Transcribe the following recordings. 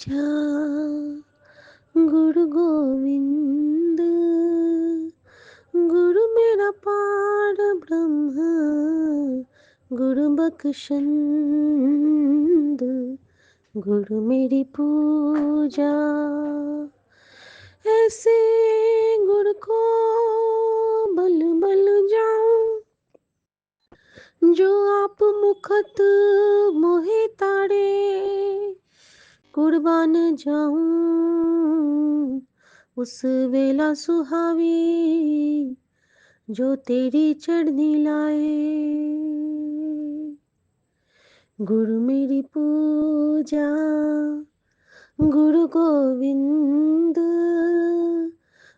पूजा गुरु गोविंद। गुरु मेरा पार ब्रह्म, गुरु बख्शंद। गुरु मेरी पूजा, ऐसे गुरु को बल बल जाऊं, जो आप मुखत मोहे तारे। कुर्बान जाऊं उस वेला सुहावी, जो तेरी चढ़नी लाए। गुरु मेरी पूजा गुरु गोविंद।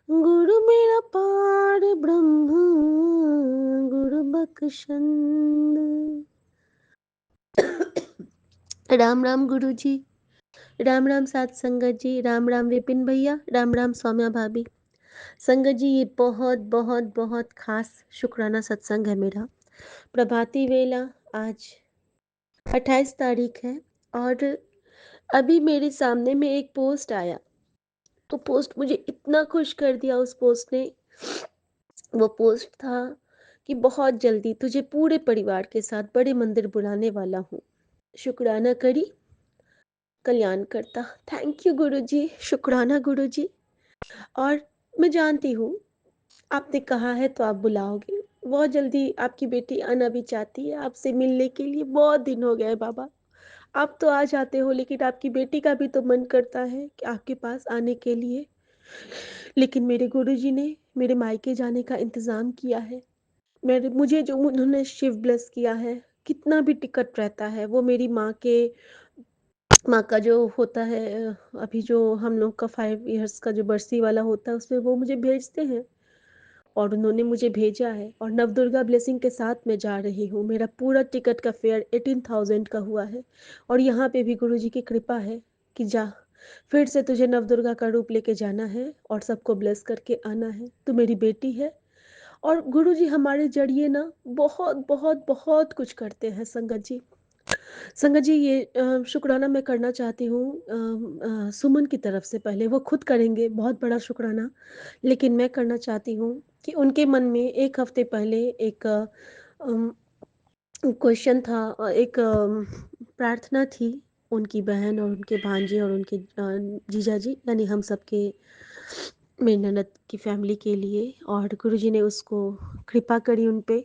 गुरु मेरा पार ब्रह्म, गुरु बख्शंद। राम राम गुरु जी, राम राम साथ संगत जी, राम राम विपिन भैया, राम राम सौम्या भाभी। संगत जी, ये बहुत बहुत बहुत खास शुक्राना सत्संग है मेरा। प्रभाती वेला आज 28 तारीख है और अभी मेरे सामने में एक पोस्ट आया। तो पोस्ट मुझे इतना खुश कर दिया उस पोस्ट ने। वो पोस्ट था कि बहुत जल्दी तुझे पूरे परिवार के साथ बड़े मंदिर बुलाने वाला हूँ। शुक्राना करी कल्याण करता। थैंक यू गुरु जी, शुक्राना गुरु जी। और मैं जानती हूँ आपने कहा है तो आप बुलाओगे। बहुत जल्दी आपकी बेटी आना भी चाहती है आपसे मिलने के लिए। बहुत दिन हो गए बाबा, आप तो आ जाते हो लेकिन आपकी बेटी का भी तो मन करता है कि आपके पास आने के लिए। लेकिन मेरे गुरुजी ने मेरे मायके जाने का इंतज़ाम किया है। मेरे मुझे जो उन्होंने शिव ब्लेस किया है, कितना भी टिकट रहता है वो मेरी माँ का जो होता है, अभी जो हम लोग का 5 इयर्स का जो बरसी वाला होता है उसमें वो मुझे भेजते हैं और उन्होंने मुझे भेजा है। और नवदुर्गा ब्लेसिंग के साथ मैं जा रही हूँ। मेरा पूरा टिकट का फेयर 18,000 का हुआ है। और यहाँ पे भी गुरुजी की कृपा है कि जा, फिर से तुझे नवदुर्गा का रूप लेके जाना है और सबको ब्लेस करके आना है। तू मेरी बेटी है और गुरुजी हमारे जरिए ना बहुत बहुत बहुत कुछ करते हैं संगत जी। संगत जी, ये शुक्राना मैं करना चाहती हूँ सुमन की तरफ से। पहले वो खुद करेंगे बहुत बड़ा शुक्राना, लेकिन मैं करना चाहती हूँ कि उनके मन में एक हफ्ते पहले एक क्वेश्चन था, एक प्रार्थना थी उनकी बहन और उनके भांजे और उनके जीजा जी यानी हम सबके, मेरी ननद की फैमिली के लिए। और गुरुजी ने उसको कृपा करी उन पे।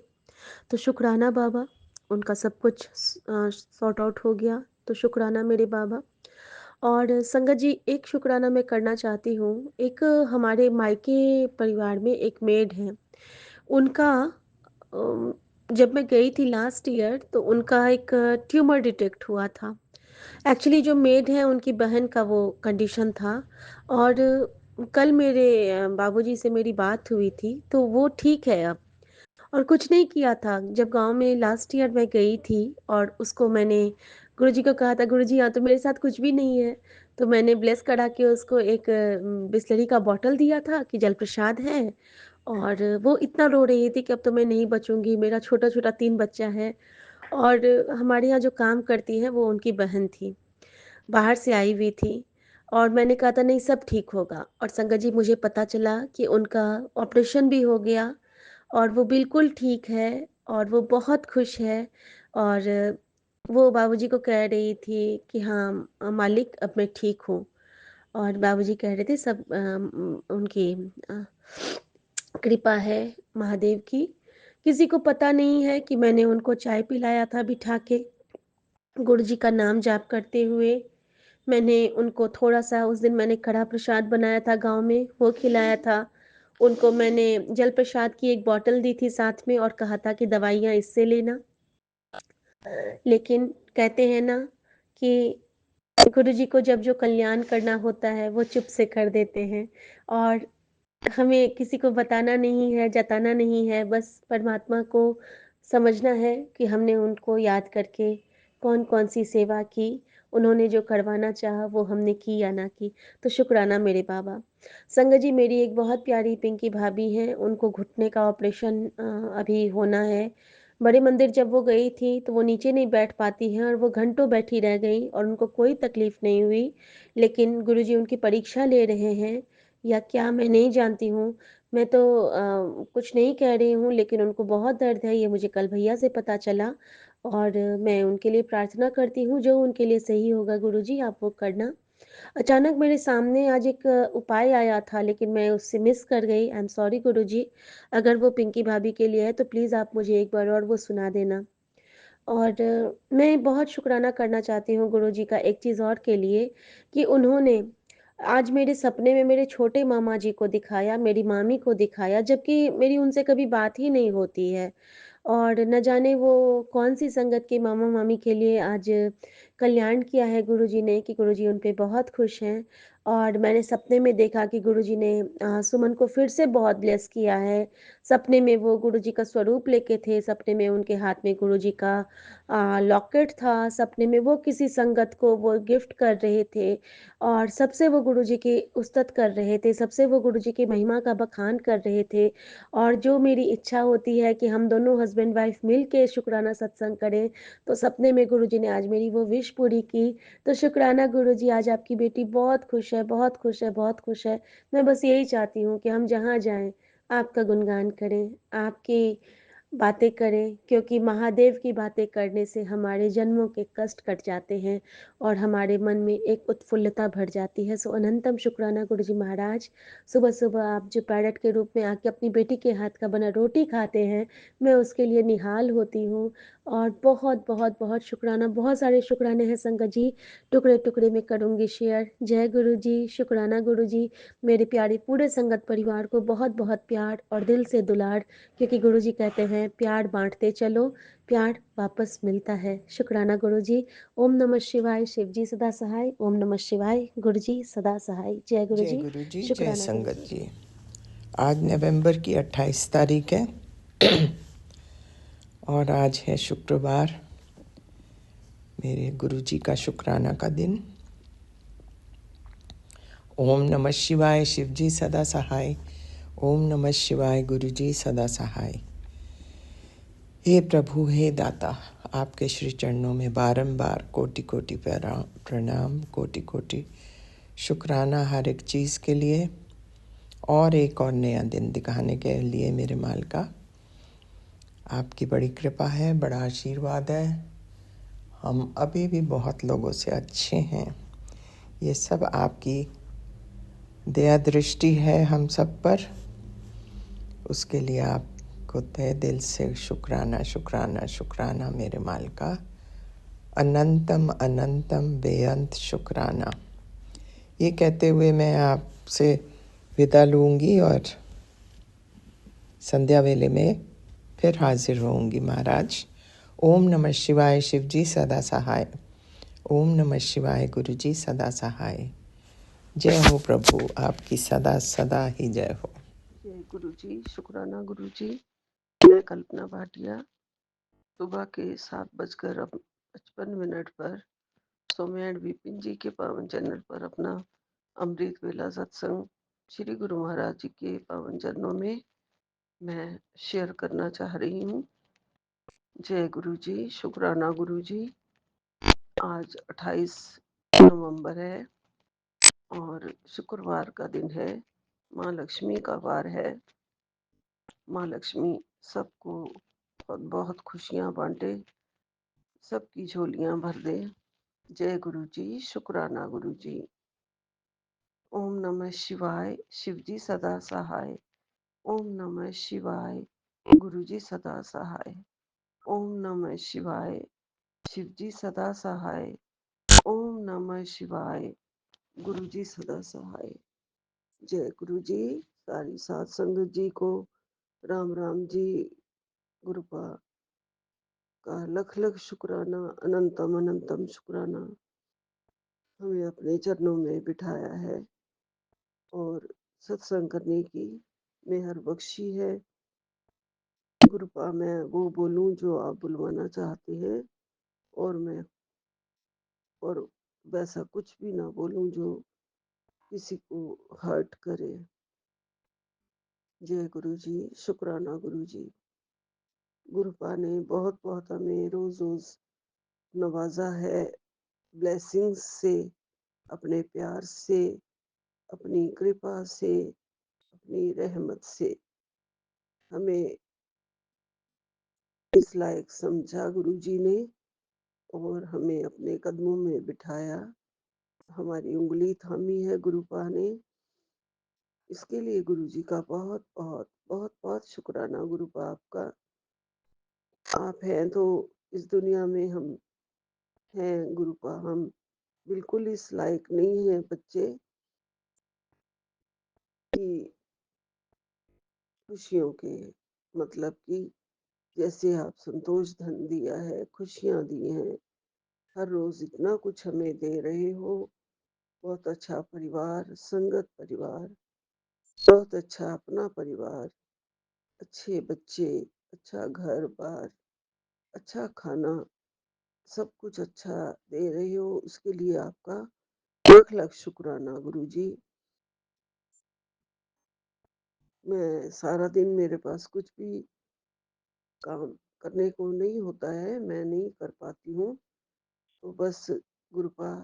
तो शुक्राना बाबा, उनका सब कुछ सॉर्ट आउट हो गया। तो शुक्राना मेरे बाबा। और संगत जी, एक शुक्राना मैं करना चाहती हूँ। एक हमारे मायके परिवार में एक मेड है। उनका जब मैं गई थी लास्ट ईयर तो उनका एक ट्यूमर डिटेक्ट हुआ था। एक्चुअली जो मेड है उनकी बहन का वो कंडीशन था। और कल मेरे बाबूजी से मेरी बात हुई थी तो वो ठीक है अब, और कुछ नहीं किया था। जब गांव में लास्ट ईयर मैं गई थी और उसको मैंने गुरुजी को कहा था, गुरुजी यहाँ तो मेरे साथ कुछ भी नहीं है। तो मैंने ब्लेस करा के उसको एक बिस्लरी का बॉटल दिया था कि जल प्रसाद है। और वो इतना रो रही थी कि अब तो मैं नहीं बचूंगी, मेरा छोटा छोटा 3 बच्चा है। और हमारे यहाँ जो काम करती है वो उनकी बहन थी, बाहर से आई हुई थी। और मैंने कहा था नहीं सब ठीक होगा। और संगत जी, मुझे पता चला कि उनका ऑपरेशन भी हो गया और वो बिल्कुल ठीक है और वो बहुत खुश है। और वो बाबूजी को कह रही थी कि हाँ मालिक अब मैं ठीक हूँ। और बाबूजी कह रहे थे सब उनकी कृपा है महादेव की। किसी को पता नहीं है कि मैंने उनको चाय पिलाया था बिठा के गुरुजी का नाम जाप करते हुए। मैंने उनको थोड़ा सा उस दिन मैंने कड़ा प्रसाद बनाया था गांव में, वो खिलाया था उनको। मैंने जल प्रसाद की एक बॉटल दी थी साथ में और कहा था कि दवाइयाँ इससे लेना। लेकिन कहते हैं ना कि गुरुजी को जब जो कल्याण करना होता है वो चुप से कर देते हैं। और हमें किसी को बताना नहीं है, जताना नहीं है, बस परमात्मा को समझना है कि हमने उनको याद करके कौन कौन सी सेवा की, उन्होंने जो करवाना चाहा वो हमने की या ना की। तो शुक्राना मेरे बाबा। संगत जी, मेरी एक बहुत प्यारी पिंकी भाभी हैं, उनको घुटने का ऑपरेशन अभी होना है। बड़े मंदिर जब वो गई थी, तो वो नीचे नहीं बैठ पाती हैं और वो घंटों बैठी रह गईं और उनको कोई तकलीफ़ नहीं हुई। लेकिन गुरुजी उनकी परीक्षा ले रहे हैं या क्या मैं नहीं जानती हूँ। मैं तो कुछ नहीं कह रही हूँ, लेकिन उनको बहुत दर्द है, ये मुझे कल भैया से पता चला और मैं उनके लिए प्रार्थना करती हूँ, जो उनके लिए सही होगा गुरुजी आप वो करना। अचानक मेरे सामने आज एक उपाय आया था, लेकिन मैं उससे मिस कर गई। आई एम सॉरी गुरुजी। अगर वो पिंकी भाभी के लिए है तो प्लीज़ आप मुझे एक बार और वो सुना देना। और मैं बहुत शुक्राना करना चाहती हूँ गुरुजी का एक चीज़ और के लिए कि उन्होंने आज मेरे सपने में मेरे छोटे मामा जी को दिखाया, मेरी मामी को दिखाया, जबकि मेरी उनसे कभी बात ही नहीं होती है। और न जाने वो कौन-सी संगत के मामा-मामी के लिए आज कल्याण किया है गुरुजी ने कि गुरुजी उन पे बहुत खुश हैं। और मैंने सपने में देखा कि गुरुजी ने सुमन को फिर से बहुत ब्लेस किया है। सपने में वो गुरुजी का स्वरूप लेके थे, सपने में उनके हाथ में गुरुजी का लॉकेट था, सपने में वो किसी संगत को वो गिफ्ट कर रहे थे और सबसे वो गुरुजी की उस्तत कर रहे थे, सबसे वो गुरुजी की महिमा का बखान कर रहे थे। और जो मेरी इच्छा होती है कि हम दोनों हस्बैंड वाइफ मिल के शुक्राना सत्संग करें, तो सपने में गुरुजी ने आज मेरी वो विश पूरी की। तो शुक्राना गुरुजी, आज आपकी बेटी बहुत खुश है, बहुत खुश है, बहुत खुश है। मैं बस यही चाहती हूँ कि हम जहाँ जाएँ, आपका गुणगान करें, आपकी बातें करें, क्योंकि महादेव की बातें करने से हमारे जन्मों के कष्ट कट जाते हैं और हमारे मन में एक उत्फुल्लता भर जाती है। सो अनंतम शुक्राना गुरुजी महाराज। सुबह-सुबह आप जो पैरट के रूप में आके अपनी बेटी के हाथ का बना रोटी खाते हैं, मैं उसके लिए निहाल होती हूँ और बहुत शुक्राना, बहुत सारे शुक्राने हैं संगत जी, टुकड़े-टुकड़े में करूँगी शेयर। जय गुरुजी, शुक्राना गुरुजी, मेरे प्यारे पूरे संगत परिवार को बहुत-बहुत प्यार और दिल से दुलार, क्योंकि गुरुजी कहते हैं प्यार बाँटते चलो, प्यार वापस मिलता है। शुक्राना गुरुजी। ओम नमः शिवाय, शिव जी सदा सहाय। ओम नमः शिवाय, गुरुजी सदा सहाय। जय जय गुरुजी, गुरु जी, जय शुक्राना संगत गुरुजी। जी। आज नवंबर की 28 तारीख है और आज है शुक्रवार, मेरे गुरु जी का शुक्राना का दिन। ओम नमः शिवाय, शिव जी सदा सहाय। ओम नमः शिवाय, गुरु जी सदा सहाय। हे प्रभु, हे दाता, आपके श्री चरणों में बारंबार कोटि कोटि प्रणाम, कोटि कोटि शुक्राना हर एक चीज़ के लिए और एक और नया दिन दिखाने के लिए मेरे मालिका। आपकी बड़ी कृपा है, बड़ा आशीर्वाद है। हम अभी भी बहुत लोगों से अच्छे हैं। ये सब आपकी दया दृष्टि है हम सब पर। उसके लिए आपको तहे दिल से शुक्राना शुक्राना शुक्राना मेरे मालिका। अनंतम अनंतम बेअंत शुक्राना। ये कहते हुए मैं आपसे विदा लूँगी और संध्या वेले में फिर हाजिर होंगी महाराज। ओम नमः शिवाय, शिव जी सदा सहाय। ओम नमः शिवाय, गुरु जी सदा सहाय। जय हो प्रभु, आपकी सदा सदा ही जय हो। जय गुरु जी, शुक्राना गुरु जी। मैं कल्पना भाटिया सुबह के 7:55 पर सौम्या एंड विपिन जी के पावन चैनल पर अपना अमृत वेला सत्संग श्री गुरु महाराज जी के पावन चरणों में मैं शेयर करना चाह रही हूँ। जय गुरु जी, शुक्राना गुरु जी। आज 28 नवंबर है और शुक्रवार का दिन है। माँ लक्ष्मी का वार है। माँ लक्ष्मी सबको बहुत बहुत खुशियाँ बांटे, सबकी झोलियाँ भर दे। जय गुरु जी, शुक्राना गुरु जी। ओम नमः शिवाय, शिव जी सदा सहाय। ओम नमः शिवाय, गुरु जी सदा सहाय। ओम नमः शिवाय, शिव जी सदा सहाय। ओम नमः शिवाय, गुरु जी सदा सहाय। जय गुरु जी। सारी सात संगत जी को राम राम जी। गुरुपा का लख लख शुक्राना, अनंतम अनंतम शुक्राना। हमें अपने चरणों में बिठाया है और सत्संग करने की मेहर बख्शी है। गुरुपा मैं वो बोलूं जो आप बुलवाना चाहते हैं और वैसा कुछ भी ना बोलूं जो किसी को हर्ट करे। जय गुरु जी, शुक्राना गुरु जी। गुरुपा ने बहुत बहुत हमें रोज रोज नवाजा है ब्लेसिंग्स से, अपने प्यार से, अपनी कृपा से, अपनी रहमत से हमें इस लायक समझा गुरुजी ने, और हमें अपने कदमों में बिठाया, हमारी उंगली थामी है गुरुपा ने। इसके लिए गुरुजी का बहुत बहुत बहुत बहुत शुक्राना गुरुपा आपका। आप हैं तो इस दुनिया में हम हैं गुरुपा। हम बिल्कुल इस लायक नहीं है बच्चे कि खुशियों के, मतलब कि जैसे आप संतोष धन दिया है, खुशियां दी हैं, हर रोज इतना कुछ हमें दे रहे हो। बहुत अच्छा परिवार, संगत परिवार, बहुत अच्छा अपना परिवार, अच्छे बच्चे, अच्छा घर बार, अच्छा खाना, सब कुछ अच्छा दे रहे हो। उसके लिए आपका लाख लाख शुक्राना गुरुजी। मैं सारा दिन मेरे पास कुछ भी काम करने को नहीं होता है, मैं नहीं कर पाती हूँ, तो बस गुरुपा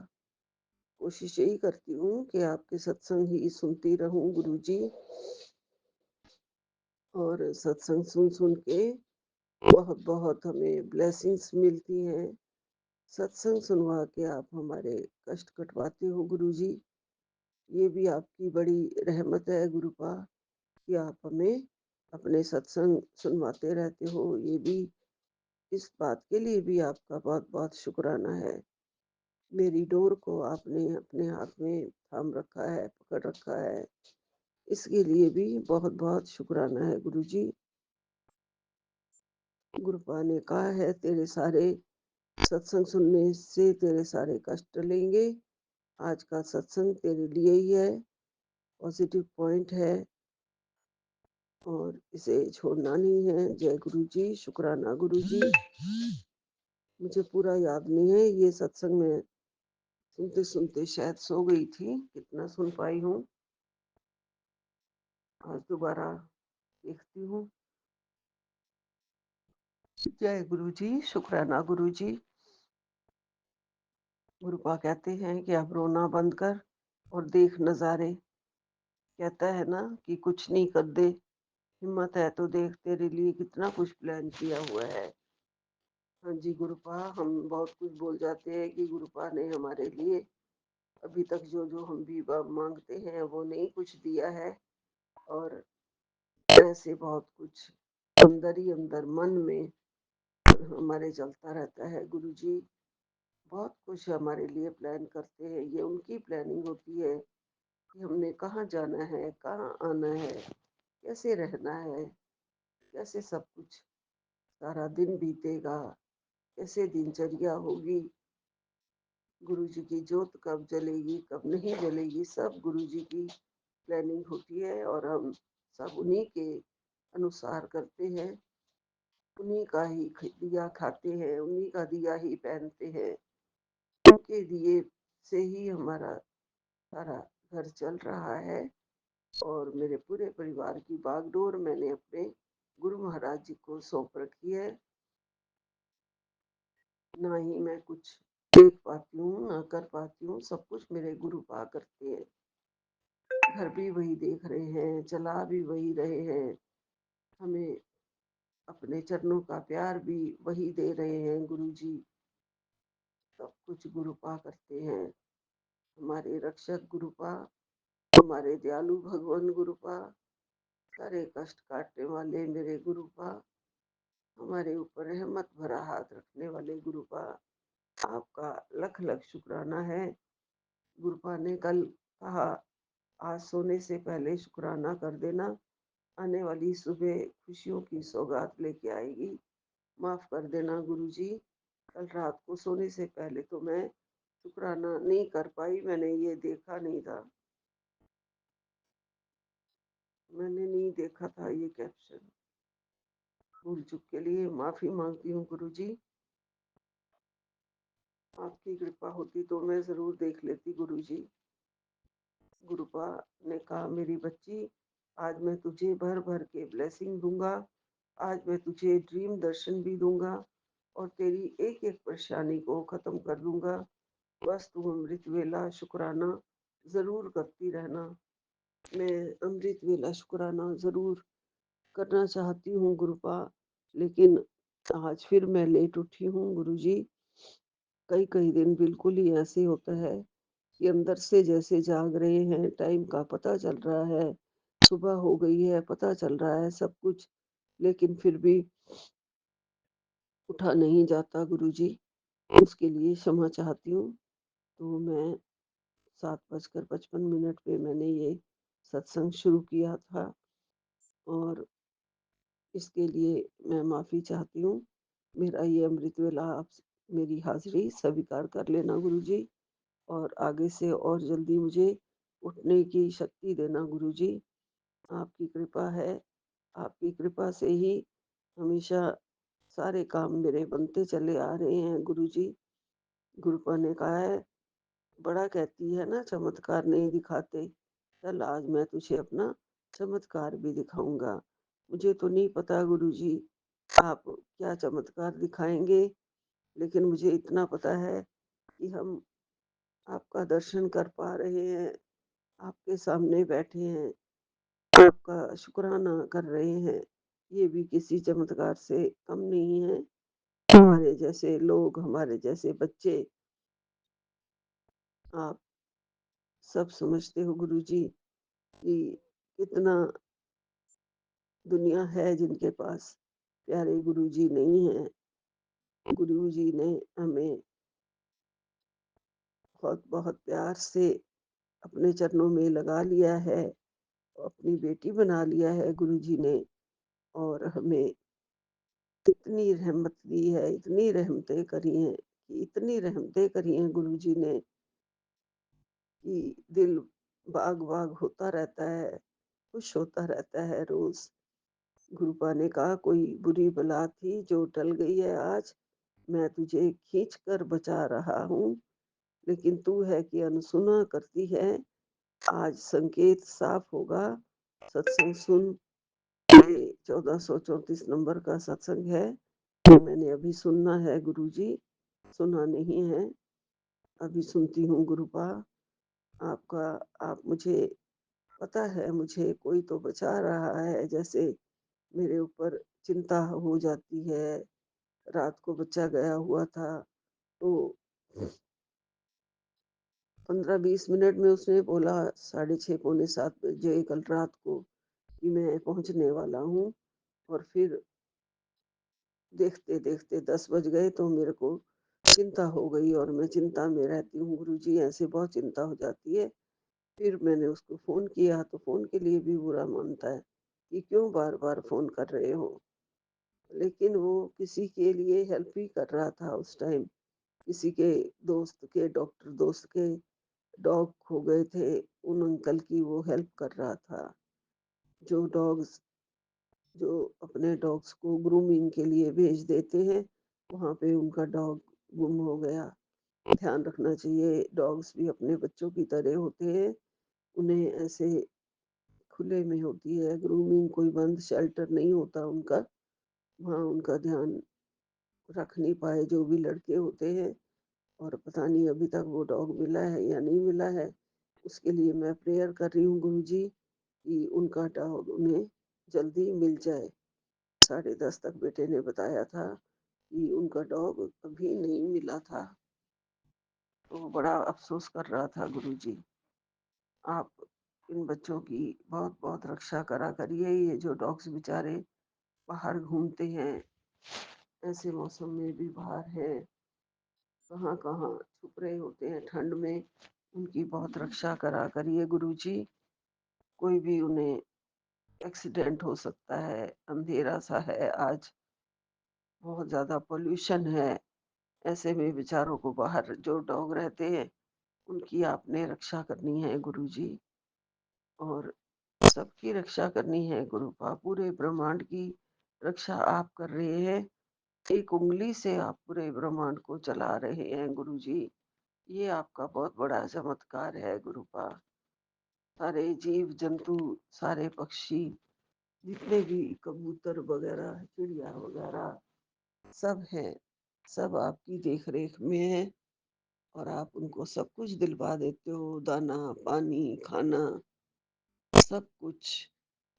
कोशिश यही करती हूँ कि आपके सत्संग ही सुनती रहूं गुरुजी। और सत्संग सुन सुन के बहुत बहुत हमें ब्लेसिंग्स मिलती हैं। सत्संग सुनवा के आप हमारे कष्ट कटवाते हो गुरुजी। ये भी आपकी बड़ी रहमत है गुरुपा कि आप हमें अपने सत्संग सुनवाते रहते हो। ये भी, इस बात के लिए भी आपका बहुत बहुत शुक्राना है। मेरी डोर को आपने अपने हाथ में थाम रखा है, पकड़ रखा है, इसके लिए भी बहुत बहुत शुक्राना है गुरुजी। गुरुपा ने कहा है तेरे सारे सत्संग सुनने से तेरे सारे कष्ट लेंगे। आज का सत्संग तेरे लिए ही है, पॉजिटिव पॉइंट है, और इसे छोड़ना नहीं है। जय गुरु जी, शुक्राना गुरु जी। मुझे पूरा याद नहीं है, ये सत्संग में सुनते सुनते शायद सो गई थी, कितना सुन पाई हूँ आज दोबारा देखती हूँ। जय गुरु जी, शुक्राना गुरु जी। गुरुपा कहते हैं कि अब रोना बंद कर और देख नजारे। कहता है ना कि कुछ नहीं कर दे, हिम्मत है तो देख, तेरे लिए कितना कुछ प्लान किया हुआ है। हाँ जी गुरुपा, हम बहुत कुछ बोल जाते हैं कि गुरुपा ने हमारे लिए अभी तक जो जो हम भी मांगते हैं वो नहीं कुछ दिया है, और ऐसे बहुत कुछ अंदर ही अंदर मन में हमारे चलता रहता है। गुरुजी बहुत कुछ हमारे लिए प्लान करते हैं, ये उनकी प्लानिंग होती है कि हमने कहाँ जाना है, कहाँ आना है, कैसे रहना है, कैसे सब कुछ सारा दिन बीतेगा, कैसे दिनचर्या होगी, गुरुजी की जोत कब जलेगी कब नहीं जलेगी, सब गुरुजी की प्लानिंग होती है, और हम सब उन्हीं के अनुसार करते हैं। उन्हीं का ही दिया खाते हैं, उन्हीं का दिया ही पहनते हैं। उनके दिए से ही हमारा सारा घर चल रहा है, और मेरे पूरे परिवार की बागडोर मैंने अपने गुरु महाराज जी को सौंप रखी है। ना ही मैं कुछ देख पाती हूँ, ना कर पाती हूँ, सब कुछ मेरे गुरु पा करते हैं। घर भी वही देख रहे हैं, चला भी वही रहे हैं, हमें अपने चरणों का प्यार भी वही दे रहे हैं। गुरु जी सब कुछ गुरुपा करते हैं, हमारे रक्षक गुरुपा, हमारे दयालु भगवान गुरुपा, सारे कष्ट काटने वाले मेरे गुरुपा, हमारे ऊपर रहमत भरा हाथ रखने वाले गुरुपा, आपका लख लख शुक्राना है। गुरुपा ने कल कहा आज सोने से पहले शुक्राना कर देना, आने वाली सुबह खुशियों की सौगात लेके आएगी। माफ कर देना गुरुजी, कल रात को सोने से पहले तो मैं शुक्राना नहीं कर पाई, मैंने ये देखा नहीं था, मैंने नहीं देखा था ये कैप्शन। भूल चूक के लिए माफी मांगती हूँ गुरुजी। आपकी कृपा होती तो मैं जरूर देख लेती गुरुजी। गुरुपा ने कहा मेरी बच्ची, आज मैं तुझे भर भर के ब्लेसिंग दूंगा, आज मैं तुझे ड्रीम दर्शन भी दूंगा और तेरी एक एक परेशानी को खत्म कर दूंगा। बस तू अमृत वेला शुक्राना जरूर करती रहना। मैं अमृत वेला शुक्राना जरूर करना चाहती हूँ गुरुपा, लेकिन आज फिर मैं लेट उठी हूँ गुरुजी। कई कई दिन बिल्कुल ही ऐसे होता है कि अंदर से जैसे जाग रहे हैं, टाइम का पता चल रहा है, सुबह हो गई है, पता चल रहा है सब कुछ, लेकिन फिर भी उठा नहीं जाता गुरुजी। उसके लिए क्षमा चाहती हूँ। तो मैं 7:55 पे मैंने ये सत्संग शुरू किया था और इसके लिए मैं माफ़ी चाहती हूँ। मेरा ये अमृत वेला आप मेरी हाज़िरी स्वीकार कर लेना गुरुजी, और आगे से और जल्दी मुझे उठने की शक्ति देना गुरुजी। आपकी कृपा है, आपकी कृपा से ही हमेशा सारे काम मेरे बनते चले आ रहे हैं गुरुजी। गुरुपा ने कहा है, बड़ा कहती है ना चमत्कार नहीं दिखाते, चल आज मैं तुझे अपना चमत्कार भी दिखाऊंगा। मुझे तो नहीं पता गुरुजी आप क्या चमत्कार दिखाएंगे, लेकिन मुझे इतना पता है कि हम आपका दर्शन कर पा रहे हैं, आपके सामने बैठे हैं, आपका शुक्राना कर रहे हैं। ये भी किसी चमत्कार से कम नहीं है। हमारे जैसे लोग, हमारे जैसे बच्चे, आप सब समझते हो गुरुजी कि कितना दुनिया है जिनके पास प्यारे गुरुजी नहीं है। गुरुजी ने हमें बहुत बहुत प्यार से अपने चरणों में लगा लिया है, अपनी बेटी बना लिया है गुरुजी ने, और हमें इतनी रहमत दी है, इतनी रहमतें करी हैं, कि इतनी रहमतें करी हैं गुरुजी ने कि दिल बाग बाग होता रहता है, खुश होता रहता है रोज। गुरुपा ने कहा, कोई बुरी बला थी जो टल गई है आज, मैं तुझे खींच कर बचा रहा हूँ, लेकिन तू है कि अनसुना करती है। आज संकेत साफ होगा, सत्संग सुन। ये 1434 नंबर का सत्संग है, ये मैंने अभी सुनना है गुरुजी, सुना नहीं है, अभी सुनती हूँ गुरुपा। आपका आप मुझे पता है, मुझे कोई तो बचा रहा है, जैसे मेरे ऊपर चिंता हो जाती है। रात को बच्चा गया हुआ था, तो 15-20 मिनट में उसने बोला 6:30 पौने 7 बजे कल रात को कि मैं पहुंचने वाला हूँ, और फिर देखते देखते 10 बज गए तो मेरे को चिंता हो गई, और मैं चिंता में रहती हूँ गुरुजी, ऐसे बहुत चिंता हो जाती है। फिर मैंने उसको फ़ोन किया तो फ़ोन के लिए भी बुरा मानता है कि क्यों बार-बार फ़ोन कर रहे हो। लेकिन वो किसी के लिए हेल्प ही कर रहा था उस टाइम। किसी के दोस्त के, डॉक्टर दोस्त के डॉग खो गए थे, उन अंकल की वो हेल्प कर रहा था। जो डॉग्स जो अपने डॉग्स को ग्रूमिंग के लिए भेज देते हैं, वहाँ पे उनका डॉग गुम हो गया। ध्यान रखना चाहिए, डॉग्स भी अपने बच्चों की तरह होते हैं। उन्हें ऐसे खुले में होती है ग्रूमिंग, कोई बंद शेल्टर नहीं होता उनका, वहाँ उनका ध्यान रख नहीं पाए जो भी लड़के होते हैं। और पता नहीं अभी तक वो डॉग मिला है या नहीं मिला है। उसके लिए मैं प्रेयर कर रही हूँ गुरुजी कि उनका डॉग उन्हें जल्दी मिल जाए। 10:30 तक बेटे ने बताया था कि उनका डॉग अभी नहीं मिला था, तो वो बड़ा अफ़सोस कर रहा था गुरुजी। आप इन बच्चों की बहुत बहुत रक्षा करा करिए, ये जो डॉग्स बेचारे बाहर घूमते हैं, ऐसे मौसम में भी बाहर हैं, कहाँ-कहाँ छुप रहे होते हैं ठंड में, उनकी बहुत रक्षा करा करिए गुरुजी। कोई भी उन्हें एक्सीडेंट हो सकता है, अंधेरा सा है आज, बहुत ज़्यादा पॉल्यूशन है, ऐसे में बेचारों को बाहर जो डॉग रहते हैं, उनकी आपने रक्षा करनी है गुरुजी, और सबकी रक्षा करनी है गुरुपा, पूरे ब्रह्मांड की रक्षा आप कर रहे हैं। एक उँगली से आप पूरे ब्रह्मांड को चला रहे हैं गुरुजी। ये आपका बहुत बड़ा चमत्कार है गुरुपा। सारे जीव जंतु, सारे पक्षी, जितने भी कबूतर वगैरह, चिड़िया वगैरह सब हैं, सब आपकी देख रेख में हैं और आप उनको सब कुछ दिलवा देते हो, दाना पानी खाना सब कुछ।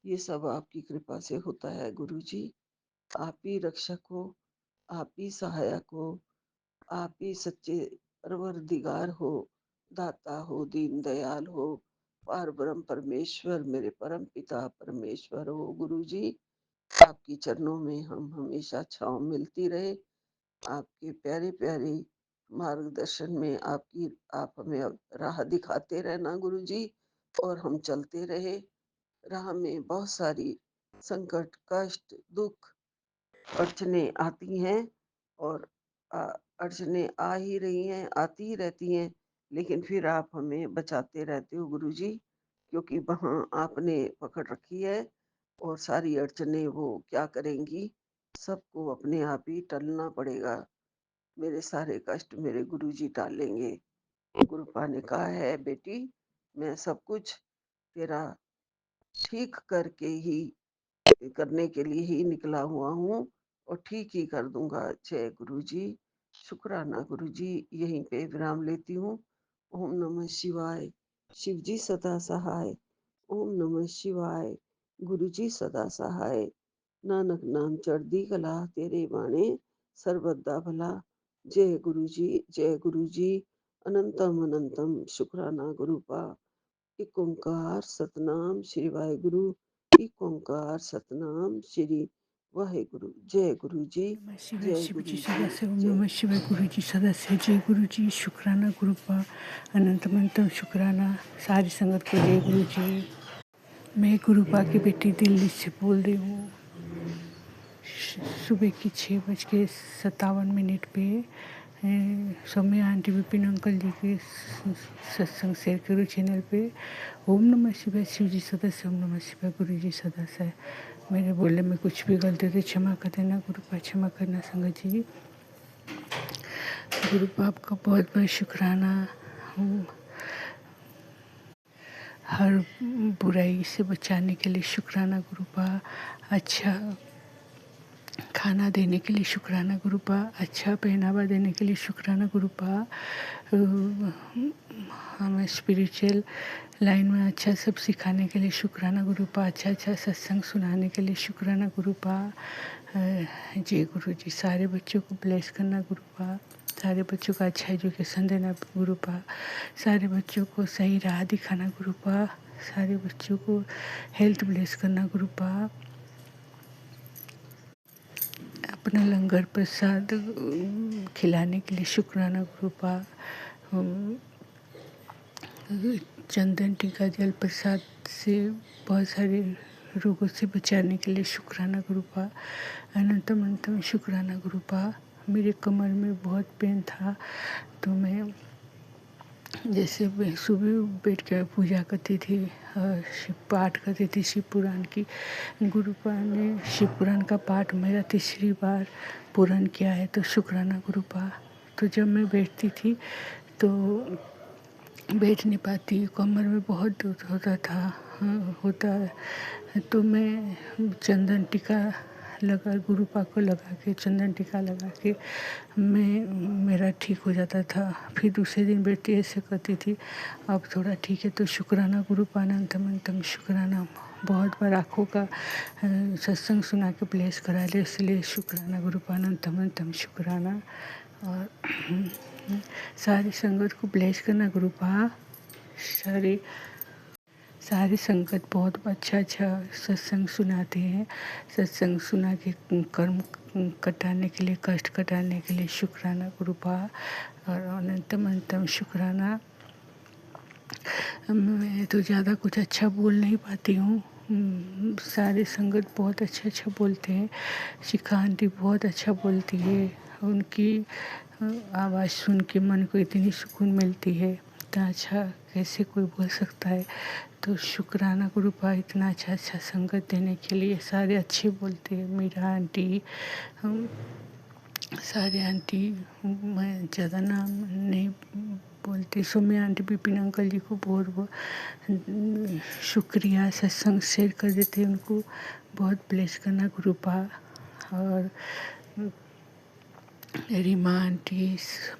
ये सब आपकी कृपा से होता है गुरु जी। आप ही रक्षक हो, आप ही सहायक हो, आप ही सच्चे परवरदिगार हो, दाता हो, दीन दयाल हो, पार ब्रह्म परमेश्वर, मेरे परम पिता परमेश्वर हो गुरु जी। आपकी चरणों में हम हमेशा छांव मिलती रहे। आपके प्यारे प्यारे मार्गदर्शन में आप हमें अब राह दिखाते रहना गुरु जी, और हम चलते रहे। राह में बहुत सारी संकट, कष्ट, दुख, अड़चने आती हैं और अड़चने आ ही रही हैं, आती ही रहती हैं, लेकिन फिर आप हमें बचाते रहते हो गुरु जी, क्योंकि वहाँ आपने पकड़ रखी है और सारी अड़चने वो क्या करेंगी, सबको अपने आप ही टलना पड़ेगा। मेरे सारे कष्ट मेरे गुरु जी टालेंगे। गुरु पा ने कहा है, बेटी मैं सब कुछ तेरा ठीक करके ही करने के लिए ही निकला हुआ हूँ और ठीक ही कर दूंगा। जय गुरु जी। शुक्राना गुरु जी। यहीं पे विराम लेती हूँ। ओम नमः शिवाय। शिव जी सदा सहाय। ओम नमः शिवाय। गुरु जी सदा सहाय। नानक नाम चढ़दी कला, तेरे बाणे सर्वदा भला। जय गुरु जी, जय गुरु जी। अनंतम अनंतम शुक्राना गुरु पा। एक ओंकार सतनाम श्री वाहेगुरु। एक ओंकार सतनाम श्री वाहेगुरु। जय गुरु जी, नमः शिवाय जय शिव जी गुरु जी, सदस्य ओम जय नमः शिवाय गुरु जी सदस्य जय गुरु जी शुक्राना गुरु पा अनंतमंतम शुक्राना सारी संगत को जय गुरु जी। मैं गुरु पा की बेटी दिल्ली से बोल रही हूँ। सुबह की 6:57 पे सौम्या आंटी विपिन अंकल जी के सत्संग शेयर करो चैनल पे। ओम नमः शिवाय शिव जी सदस्य ओम नमः शिवाय गुरु जी सदस्य। मेरे बोलने में कुछ भी गलती तो क्षमा कर देना गुरु पा, क्षमा करना संगत जी। गुरु बाप का बहुत बहुत शुक्राना। हर बुराई से बचाने के लिए शुक्राना गुरु बा। अच्छा खाना देने के लिए शुक्राना गुरु बा। अच्छा पहनावा देने के लिए शुक्राना गुरु बा। हमें स्पिरिचुअल लाइन में अच्छा सब सिखाने के लिए शुक्राना गुरु बा। अच्छा अच्छा सत्संग सुनाने के लिए शुक्राना गुरु बा। जय गुरु जी। सारे बच्चों को ब्लेस करना गुरु बा। सारे बच्चों को अच्छा एजुकेशन देना गुरु बा। सारे बच्चों को सही राह दिखाना गुरु बा। सारे बच्चों को हेल्थ ब्लेस करना गुरु बा। अपना लंगर प्रसाद खिलाने के लिए शुक्राना गुरु बा। चंदन टीका जल प्रसाद से बहुत सारे रोगों से बचाने के लिए शुक्राना गुरु बा। अनंतम अनंतम शुक्राना गुरु बा। मेरे कमर में बहुत पेन था तो मैं जैसे सुबह बैठ कर पूजा करती थी और शिव पाठ करती थी शिव पुराण की। गुरुपा ने शिव पुराण का पाठ मेरा तीसरी बार पूर्ण किया है तो शुक्राना गुरुपा। तो जब मैं बैठती थी तो बैठ नहीं पाती, कमर में बहुत दर्द होता था। होता है तो मैं चंदन टीका लगा गुरुपा को लगा के चंदन टीका लगा के मेरा ठीक हो जाता था। फिर दूसरे दिन बैठती ऐसे करती थी। अब थोड़ा ठीक है तो शुक्राना गुरुपा अनंतम अनंतम शुक्राना। बहुत बार आँखों का सत्संग सुना के ब्लेस करा ले, इसलिए शुक्राना गुरुपा अनंतम अनंतम शुक्राना। और सारी संगत को ब्लेस करना गुरुपा। सारे संगत बहुत अच्छा अच्छा सत्संग सुनाते हैं। सत्संग सुना के कर्म कटाने के लिए, कष्ट कटाने के लिए शुक्राना गुरुपा और अनंतम अनंतम शुक्राना। मैं तो ज़्यादा कुछ अच्छा बोल नहीं पाती हूँ। सारे संगत बहुत अच्छा अच्छा बोलते हैं। शिखा आंटी बहुत अच्छा बोलती है। उनकी आवाज़ सुन के मन को इतनी सुकून मिलती है। इतना अच्छा कैसे कोई बोल सकता है। तो शुक्राना गुरुपा इतना अच्छा अच्छा संगत देने के लिए। सारे अच्छे बोलते हैं। मीरा आंटी, सारे आंटी, मैं ज़्यादा नाम नहीं बोलते। सौम्या आंटी विपिन अंकल जी को बहुत बहुत शुक्रिया, सत्संग शेयर कर देते, उनको बहुत ब्लेस करना गुरुपा। और रीमा आंटी,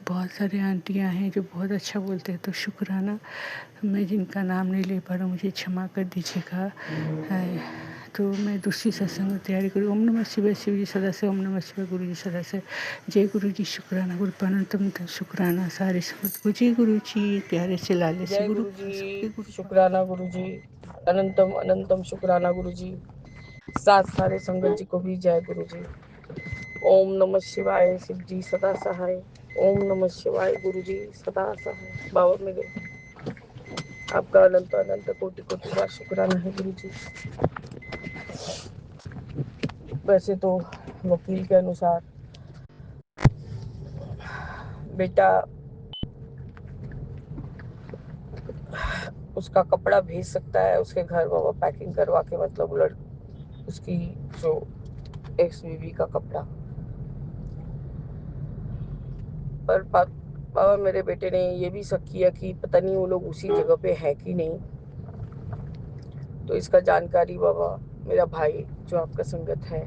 बहुत सारे आंटियां हैं जो बहुत अच्छा बोलते हैं, तो शुक्राना। मैं जिनका नाम नहीं ले पा रहा हूँ मुझे क्षमा कर दीजिएगा। तो मैं दूसरी सत्संग में तैयारी करूँ। ओम नमः शिवाय, शिव जी सदा से, ओम नमः शिवाय, गुरु जी सदा से। जय गुरु जी, शुक्राना गुरु अनंतम शुक्राना सारे समझ को। जय गुरु जी, प्यारे से लाले से जय गुरु गुरु सबके जी, गुरु। शुक्राना गुरु जी, अनंतम अनंतम शुक्राना गुरु जी। साथ सारे संगत जी को भी जय गुरु जी। ओम नमः शिवाय, शिव जी सदा सहाय। ओम नमः शिवाय, गुरु जी सदा सहाय। बाबा मेरे, आपका अनंत अनंत कोटि कोटि बार शुक्राना है गुरु जी। वैसे तो वकील के अनुसार बेटा उसका कपड़ा भेज सकता है उसके घर, बाबा पैकिंग करवा के, मतलब उसकी जो एक्स बीवी का कपड़ा। पर बाबा मेरे बेटे ने ये भी शक किया कि पता नहीं वो लोग उसी जगह पे है कि नहीं। तो इसका जानकारी बाबा मेरा भाई जो आपका संगत है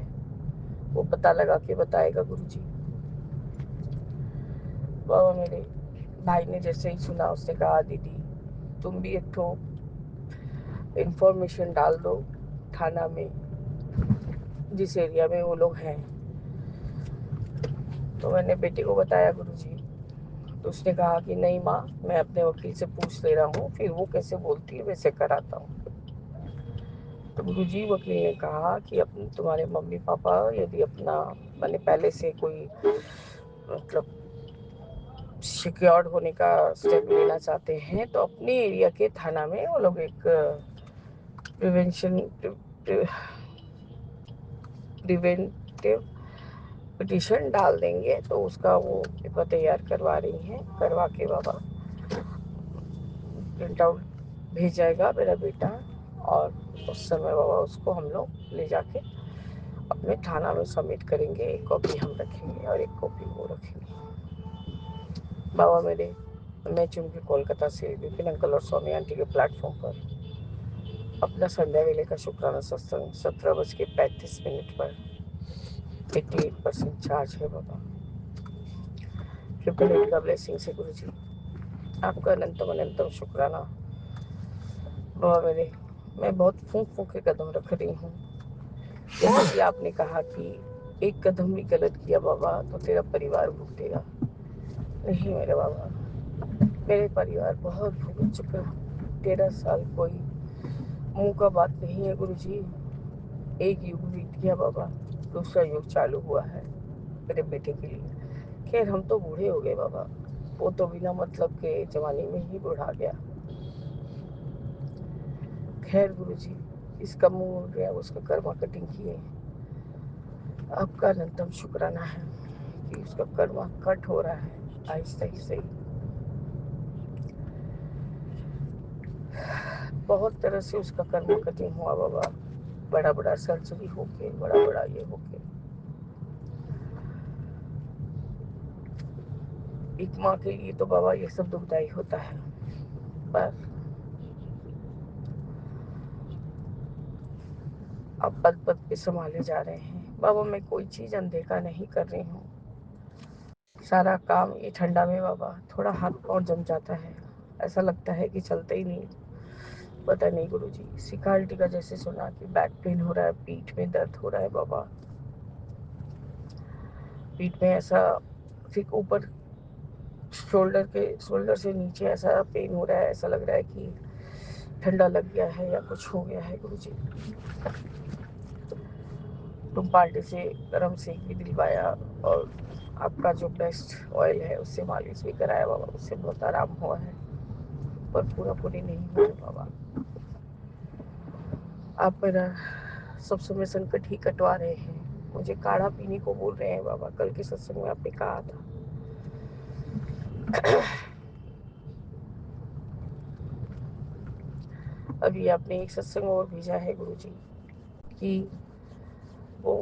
वो पता लगा के बताएगा गुरुजी। बाबा मेरे भाई ने जैसे ही सुना उसने कहा दीदी तुम भी एक ठो इंफॉर्मेशन डाल दो थाना में जिस एरिया में वो लोग हैं। तो मैंने बेटे को बताया गुरुजी। तो उसने कहा कि नहीं माँ, मैं अपने वकील से पूछ ले रहा हूँ, फिर वो कैसे बोलती है वैसे कराता हूँ। तो गुरुजी वकील ने कहा कि अपने तुम्हारे मम्मी पापा यदि अपना मैंने पहले से कोई मतलब सिक्योर्ड होने का स्टेप लेना चाहते हैं तो अपने एरिया के थाना में वो लोग एक प्रिवेंटिव पिटिशन डाल देंगे। तो उसका वो पेपर तैयार करवा रही हैं, करवा के बाबा प्रिंट आउट भेज जाएगा मेरा बेटा। और उस समय बाबा उसको हम लोग ले जाके अपने थाना में सबमिट करेंगे। एक कॉपी हम रखेंगे और एक कॉपी वो रखेंगे। बाबा मेरे, मैं चुन के कोलकाता से विपिन अंकल और स्वामी आंटी के प्लेटफॉर्म पर अपना संध्या वेले का शुक्राना सत्संग 17:35 पर 88% चार्ज है बाबा। ट्रिपल 8 का ब्लेसिंग से गुरु जी, आपका अनंतम अनंतम शुक्राना। बाबा मेरे, मैं बहुत फूंक फूंक के कदम रख रही हूँ। जैसे कि आपने कहा कि एक कदम भी गलत किया बाबा तो तेरा परिवार भुगतेगा। नहीं मेरे बाबा, मेरे परिवार बहुत भुगत चुका। 13 साल कोई मुंह का बात नहीं है गुरुजी। एक युग बीत गया बाबा, दूसरा युग चालू हुआ है मेरे बेटे के लिए। खैर हम तो बूढ़े हो गए बाबा, वो तो बिना मतलब के जवानी में ही बुढ़ा गया। खैर गुरुजी, इसका मुंह हो गया, उसका कर्मा कटिंग किए। आपका अनंतम शुक्राना है कि उसका कर्मा कट हो रहा है आहिस्ता आहिस्ता ही। बहुत तरह से उसका कर्मा कटिंग हुआ बाबा, बड़ा बड़ा सर्जरी होके, बड़ा बड़ा ये होके। एक माँ के लिए तो बाबा ये सब दुखदाई होता है। पर अब पद पद पे संभाले जा रहे हैं बाबा। मैं कोई चीज अनदेखा नहीं कर रही हूँ। सारा काम ये ठंडा में बाबा थोड़ा हाथ पांव जम जाता है, ऐसा लगता है कि चलते ही नहीं। पता नहीं गुरुजी, सिकाल्टी का जैसे सुना कि बैक पेन हो रहा है, पीठ में दर्द हो रहा है बाबा। पीठ में ऐसा ठीक ऊपर शोल्डर से नीचे ऐसा पेन हो रहा है, ऐसा लग रहा है कि ठंडा लग गया है या कुछ हो गया है गुरुजी। तुम पार्टी से गर्म सेक भी दिलवाया और आपका जो बेस्ट ऑयल है उससे मालिश भी कराया बाबा, उससे बहुत आराम हुआ है, पर पूरा पूरी नहीं हुआ है बाबा। आप मेरा सब समय संकट ही कटवा रहे हैं। मुझे काढ़ा पीने को बोल रहे हैं बाबा। कल के सत्संग में आपने कहा था। अभी आपने एक सत्संग और भेजा है गुरुजी कि वो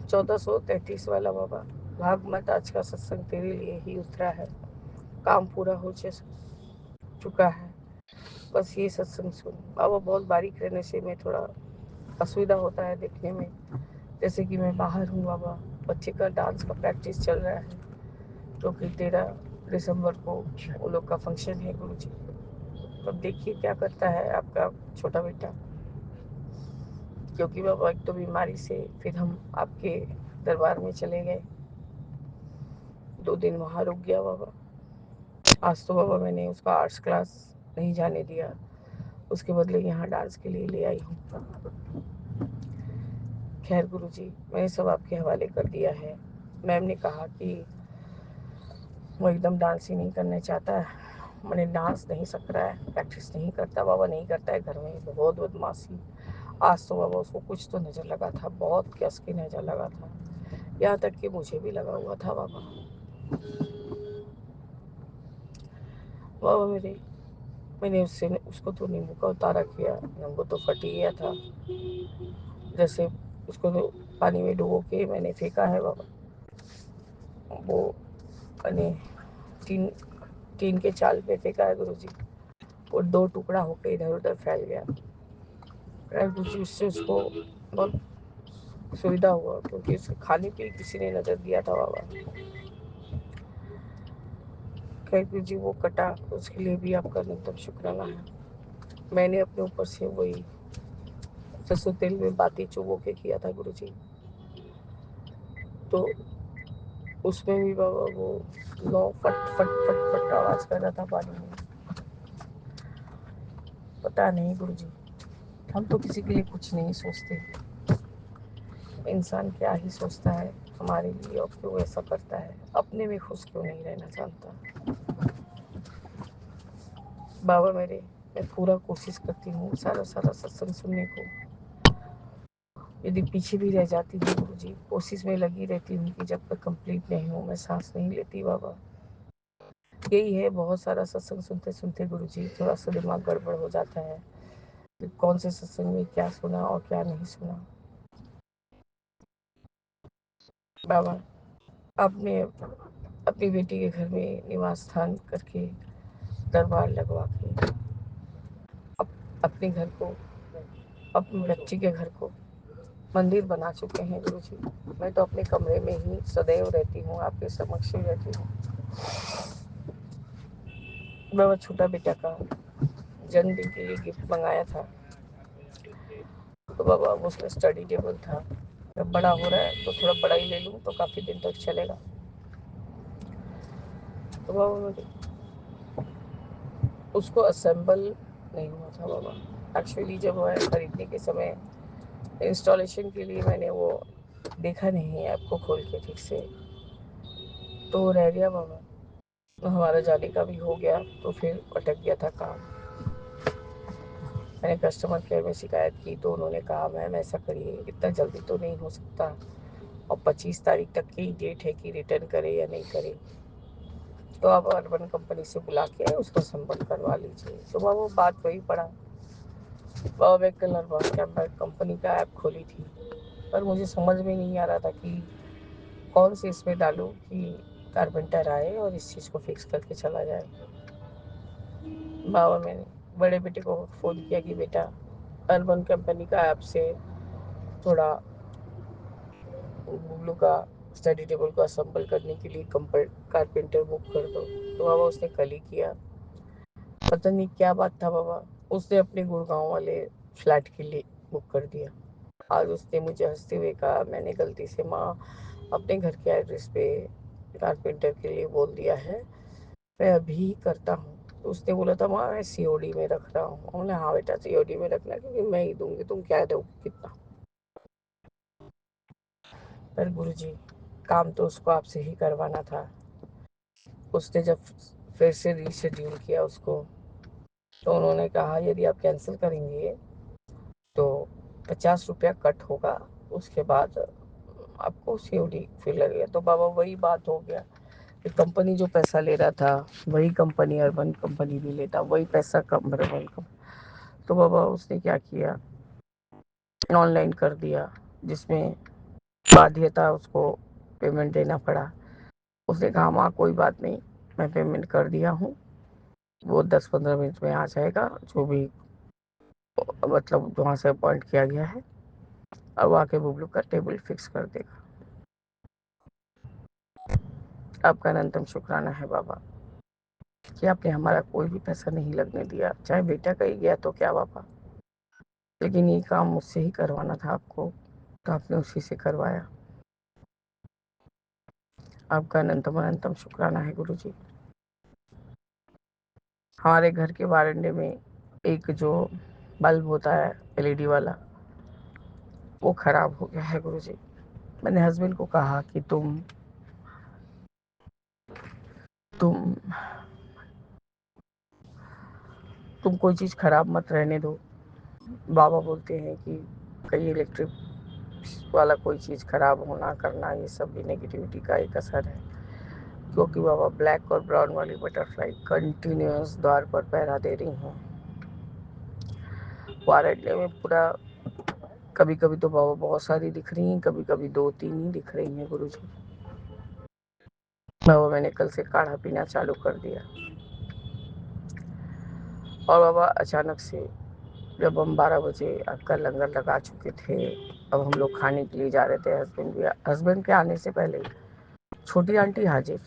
1433 वाला बाबा, भाग मत आज का सत्संग तेरे लिए ही उतरा है, काम पूरा हो चुका है। बस ये सत्संग सुन बाबा बहुत बारीक रहने से मैं थोड़ा असुविधा होता है देखने में। जैसे कि मैं बाहर हूँ बाबा, बच्चे का डांस का प्रैक्टिस चल रहा है, क्योंकि 13 दिसंबर को वो लोग का फंक्शन है गुरु जी। तो देखिए क्या करता है आपका छोटा बेटा, क्योंकि बाबा एक तो बीमारी से फिर हम आपके दरबार में चले गए, 2 दिन वहाँ रुक गया बाबा। आज तो बाबा मैंने उसका आर्ट्स क्लास नहीं जाने दिया, उसके बदले यहाँ डांस के लिए ले आई हूँ। खैर गुरुजी, मैंने सब आपके हवाले कर दिया है। मैम ने कहा कि वो एकदम डांस ही नहीं करना चाहता है, मैंने डांस नहीं सीख रहा है, प्रैक्टिस नहीं करता बाबा, नहीं करता है घर में, बहुत बदमाशी। आज तो बाबा उसको कुछ तो नज़र लगा था, बहुत कस की नज़र लगा था, यहाँ तक कि मुझे भी लगा हुआ था बाबा। बाबा मैंने उसको तो नींबू का उतारा किया, नींबू तो फट ही गया था। जैसे उसको तो पानी में डुबो के मैंने फेंका है बाबा, वो मैंने टीन टीन के चाल पे फेंका है गुरुजी, वो 2 टुकड़ा होकर इधर उधर फैल गया। गुरुजी उससे उसको बहुत सुविधा हुआ, क्योंकि उसके खाने पे किसी ने नजर दिया था बाबा। खैर गुरुजी वो कटा, उसके लिए भी आपका निरंतर शुक्राना है। मैंने अपने ऊपर से वही सरसों तेल में बाती चुबो के किया था गुरुजी, तो उसमें भी बाबा वो लौ फट फट फट फट आवाज कर रहा था पानी में। पता नहीं गुरुजी, हम तो किसी के लिए कुछ नहीं सोचते, इंसान क्या ही सोचता है हमारे लिए और क्यों ऐसा करता है, अपने में खुश क्यों नहीं रहना जानता। बाबा मैं पूरा कोशिश करती हूँ सारा सत्संग सुनने को, यदि पीछे भी रह जाती हूँ गुरुजी, कोशिश में लगी रहती हूँ कि जब तक कंप्लीट नहीं हूँ मैं सांस नहीं लेती बाबा। यही है, बहुत सारा सत्संग सुनते सुनते गुरुजी थोड़ा सा दिमाग गड़बड़ हो जाता है, कौन से सत्संग में क्या सुना और क्या नहीं सुना। बाबा आपने अपनी बेटी के घर में निवास स्थान करके दरबार लगवा के अपने घर को, अपने बच्ची के घर को मंदिर बना चुके हैं गुरुजी। मैं तो अपने कमरे में ही सदैव रहती हूँ, आपके समक्ष ही रहती हूँ। मैं छोटा बेटा का जन्मदिन के लिए गिफ्ट मंगाया था, तो बाबा उसमें स्टडी टेबल था, जब बड़ा हो रहा है तो थोड़ा बड़ा ही ले लूँ तो काफ़ी दिन तक चलेगा। तो बाबा उसको असेंबल नहीं हुआ था बाबा, एक्चुअली जब मैं खरीदने के समय इंस्टॉलेशन के लिए मैंने वो देखा नहीं ऐप को खोल के ठीक से, तो रह गया बाबा। तो हमारा जाने का भी हो गया, तो फिर अटक गया था काम। मैंने कस्टमर केयर में शिकायत की तो उन्होंने कहा मैम ऐसा करिए, इतना जल्दी तो नहीं हो सकता, और 25 तारीख तक की डेट है कि रिटर्न करे या नहीं करे, तो आप अर्बन कंपनी से बुला के उसको संपर्क करवा लीजिए। तो वो बात वही पड़ा बाबा, मैं कल अर्बन कंपनी का ऐप खोली थी, पर मुझे समझ में नहीं आ रहा था कि कौन से इसमें डालूँ कि कारपेंटर आए और इस चीज़ को फिक्स करके चला जाए। बाबा मैंने बड़े बेटे को फ़ोन किया कि बेटा अर्बन कंपनी का ऐप से थोड़ा गुल्लू का स्टडी टेबल को असेंबल करने के लिए कारपेंटर बुक कर दो। तो बाबा उसने कल ही किया, पता नहीं क्या बात था बाबा, उसने अपने गुड़गांव वाले फ्लैट के लिए बुक कर दिया। आज उसने मुझे हंसते हुए कहा मैंने गलती से माँ अपने घर के एड्रेस पे कारपेंटर के लिए बोल दिया है, मैं अभी करता हूँ। तो उसने बोला था माँ मैं सीओडी में रख रहा हूँ, हमने हाँ बेटा सीओडी में रखना क्योंकि मैं ही दूंगी, तुम क्या दोगे कितना। पर गुरुजी काम तो उसको आपसे ही करवाना था। उसने जब फिर से रीशेड्यूल किया उसको, तो उन्होंने कहा यदि आप कैंसिल करेंगे तो 50 रुपया कट होगा, उसके बाद आपको सीओडी फिर लगेगा। तो बाबा वही बात हो गया कि कंपनी जो पैसा ले रहा था वही कंपनी अर्बन कंपनी भी लेता, वही पैसा कम अर्बन कम। तो बाबा उसने क्या किया, ऑनलाइन कर दिया, जिसमें बाध्यता उसको पेमेंट देना पड़ा। उसने कहा माँ कोई बात नहीं, मैं पेमेंट कर दिया हूँ, वो 10-15 मिनट में आ जाएगा, जो भी मतलब वहाँ से अपॉइंट किया गया है, और वो आके बुबलू का टेबल फिक्स कर देगा। आपका अनंतम शुक्राना है बाबा कि आपने हमारा कोई भी पैसा नहीं लगने दिया, चाहे बेटा का ही गया तो क्या बाबा, लेकिन ये काम मुझसे ही करवाना था आपको, तो आपने उसी से करवाया। आपका अनंतम अनंतम शुक्राना है गुरु जी। हमारे घर के बारंडे में एक जो बल्ब होता है LED वाला, वो खराब हो गया है गुरु जी। मैंने हस्बैंड को कहा कि तुम कोई चीज़ खराब मत रहने दो। बाबा बोलते हैं कि कहीं इलेक्ट्रिक वाला कोई चीज़ खराब होना करना, ये सब भी नेगेटिविटी का एक असर है, क्योंकि बाबा ब्लैक और ब्राउन वाली बटरफ्लाई कंटिन्यूस द्वार पर पहरा दे रही हैं। वारंडे में पूरा, कभी कभी तो बाबा बहुत सारी दिख रही हैं, कभी कभी 2-3 ही दिख रही हैं गुरु जी। बाबा मैंने कल से काढ़ा पीना चालू कर दिया, और बाबा अचानक से जब हम 12 बजे आपका लंगर लगा चुके थे, अब हम लोग खाने के लिए जा रहे थे, हस्बैंड के आने से पहले छोटी आंटी हाजिर।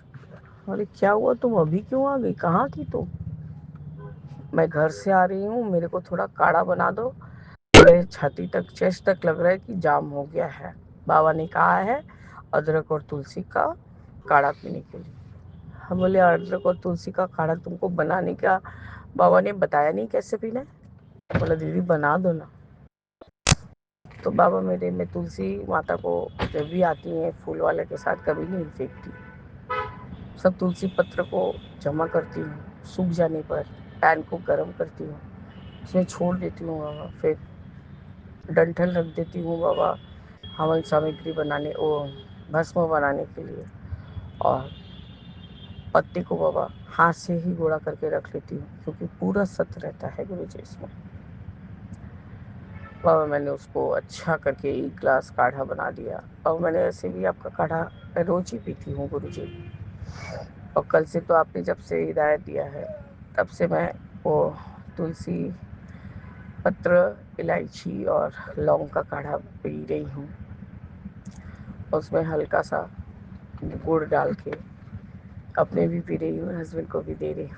बोले क्या हुआ, तुम अभी क्यों आ गई, कहाँ थी तुम? मैं घर से आ रही हूँ, मेरे को थोड़ा काढ़ा बना दो, मेरे छाती तक, चेस्ट तक लग रहा है कि जाम हो गया है। बाबा ने कहा है अदरक और तुलसी का काढ़ा पीने के लिए। हम बोले अदरक और तुलसी का काढ़ा तुमको बनाने का बाबा ने बताया नहीं कैसे पीना है? बोला दीदी बना दो ना। तो बाबा मेरे में तुलसी माता को जब भी आती हैं फूल वाले के साथ कभी नहीं फेंकती, सब तुलसी पत्र को जमा करती हूँ, सूख जाने पर पैन को गर्म करती हूँ, उसमें छोड़ देती हूँ बाबा, फिर डंठल रख देती हूँ बाबा हवन सामग्री बनाने, वो भस्म बनाने के लिए, और पत्ते को बाबा हाथ से ही गोड़ा करके रख लेती हूँ, क्योंकि पूरा सत्य रहता है गुरु जी इसमें। बाबा मैंने उसको अच्छा करके एक ग्लास काढ़ा बना दिया, और मैंने ऐसे भी आपका काढ़ा रोज ही पीती हूँ गुरु जी। और कल से तो आपने जब से हिदायत दिया है तब से मैं वो तुलसी पत्र, इलायची और लौंग का काढ़ा पी रही हूँ, उसमें हल्का सा गुड़ डाल के अपने भी पी रही हूँ, हस्बैंड को भी दे रही हूँ।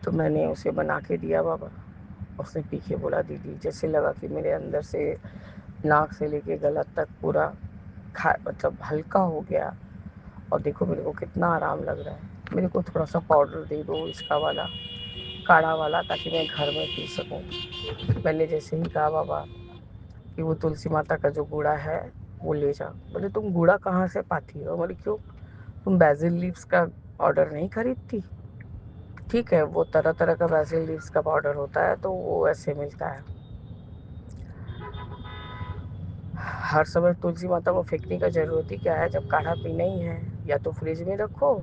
तो मैंने उसे बना के दिया बाबा, उसने पी के बोला दीदी जैसे लगा कि मेरे अंदर से नाक से लेके गला तक पूरा मतलब हल्का हो गया, और देखो मेरे को कितना आराम लग रहा है। मेरे को थोड़ा सा पाउडर दे दो इसका वाला, काढ़ा वाला, ताकि मैं घर में पी सकूं। मैंने जैसे ही कहा बाबा कि वो तुलसी माता का जो गूड़ा है वो ले जा। बोले तुम गूड़ा कहाँ से पाती हो? बोले क्यों, तुम बैजिल लीव्स का ऑर्डर नहीं खरीदती? ठीक है, वो तरह तरह का बैजिल लीव्स का पाउडर होता है, तो वो ऐसे मिलता है। हर समय तुलसी माता को फेंकने का जरूरत ही क्या है, जब काढ़ा पीना ही है, या तो फ्रिज में रखो,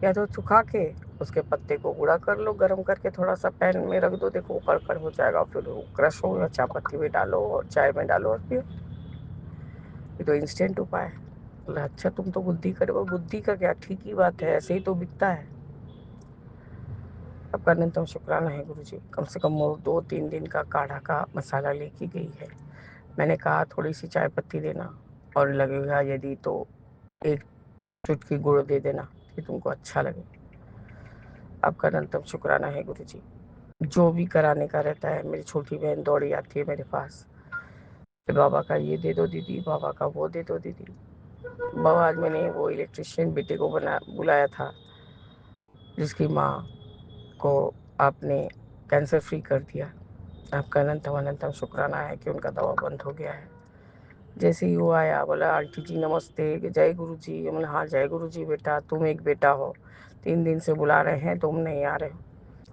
या तो सुखा के उसके पत्ते को गुड़ा कर लो, गर्म करके थोड़ा सा पैन में रख दो, देखो कड़कड़ हो जाएगा, फिर वो क्रश हो या चाय पत्ती में डालो और चाय में डालो और पियो। ये तो इंस्टेंट उपाय है। बोला अच्छा तुम तो बुद्धि करो। बुद्धि का क्या, ठीक ही बात है, ऐसे ही तो बिकता है। आपका अनंतम शुक्राना है गुरु जी। कम से कम वो 2-3 दिन का काढ़ा का मसाला लेके गई है। मैंने कहा थोड़ी सी चाय पत्ती देना, और लगेगा यदि तो एक चुटकी गुड़ दे देना कि तुमको अच्छा लगे। आपका अनंतम शुक्राना है गुरु जी। जो भी कराने का रहता है, मेरी छोटी बहन दौड़ी आती है मेरे पास, बाबा का ये दे दो दीदी, बाबा का वो दे दो दीदी। बाबा आज मैंने वो इलेक्ट्रिशियन बेटे को बुलाया था, जिसकी माँ को आपने कैंसर फ्री कर दिया। आपका अनंतम अनंतम शुक्राना है कि उनका दवा बंद हो गया है। जैसे ही वो आया बोला आंटी जी नमस्ते, जय गुरु जी। बोला हाँ जय गुरु जी बेटा, तुम एक बेटा हो, 3 दिन से बुला रहे हैं, तुम नहीं आ रहे हो।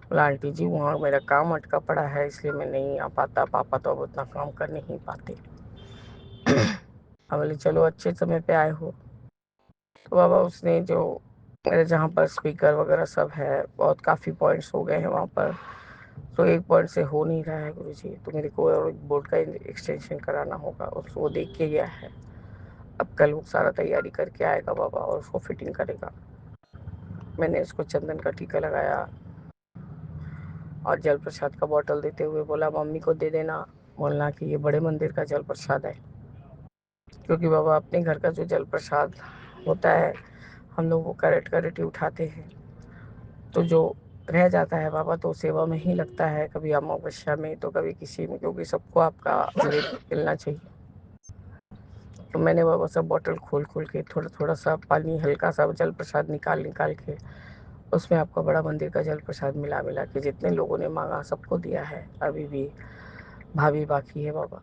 बोला आंटी जी वहाँ मेरा काम अटका पड़ा है, इसलिए मैं नहीं आ पाता, पापा तो अब उतना काम कर नहीं पाते। बोले चलो अच्छे समय पे आए हो। तो बाबा उसने जो मेरे जहाँ पर स्पीकर वगैरह सब है, बहुत काफ़ी पॉइंट्स हो गए हैं वहाँ पर, तो एक पॉइंट से हो नहीं रहा है गुरु जी, तो मेरे को और एक बोर्ड का एक्सटेंशन कराना होगा, उसको देख के गया है। अब कल वो सारा तैयारी करके आएगा बाबा और उसको फिटिंग करेगा। मैंने उसको चंदन का टीका लगाया और जल प्रसाद का बोतल देते हुए बोला, मम्मी को दे देना, बोलना कि ये बड़े मंदिर का जल प्रसाद है। क्योंकि बाबा अपने घर का जो जल प्रसाद होता है हम लोग वो कैरेट कैरेट ही उठाते हैं, तो जो रह जाता है बाबा तो सेवा में ही लगता है, कभी अमावस्या में तो कभी किसी में, क्योंकि सबको आपका अमृत मिलना चाहिए। तो मैंने बाबा सब बोतल खोल खोल के थोड़ा थोड़ा सा पानी, हल्का सा जल प्रसाद निकाल निकाल के उसमें आपका बड़ा मंदिर का जल प्रसाद मिला मिला के जितने लोगों ने मांगा सबको दिया है। अभी भी भाभी बाकी है बाबा।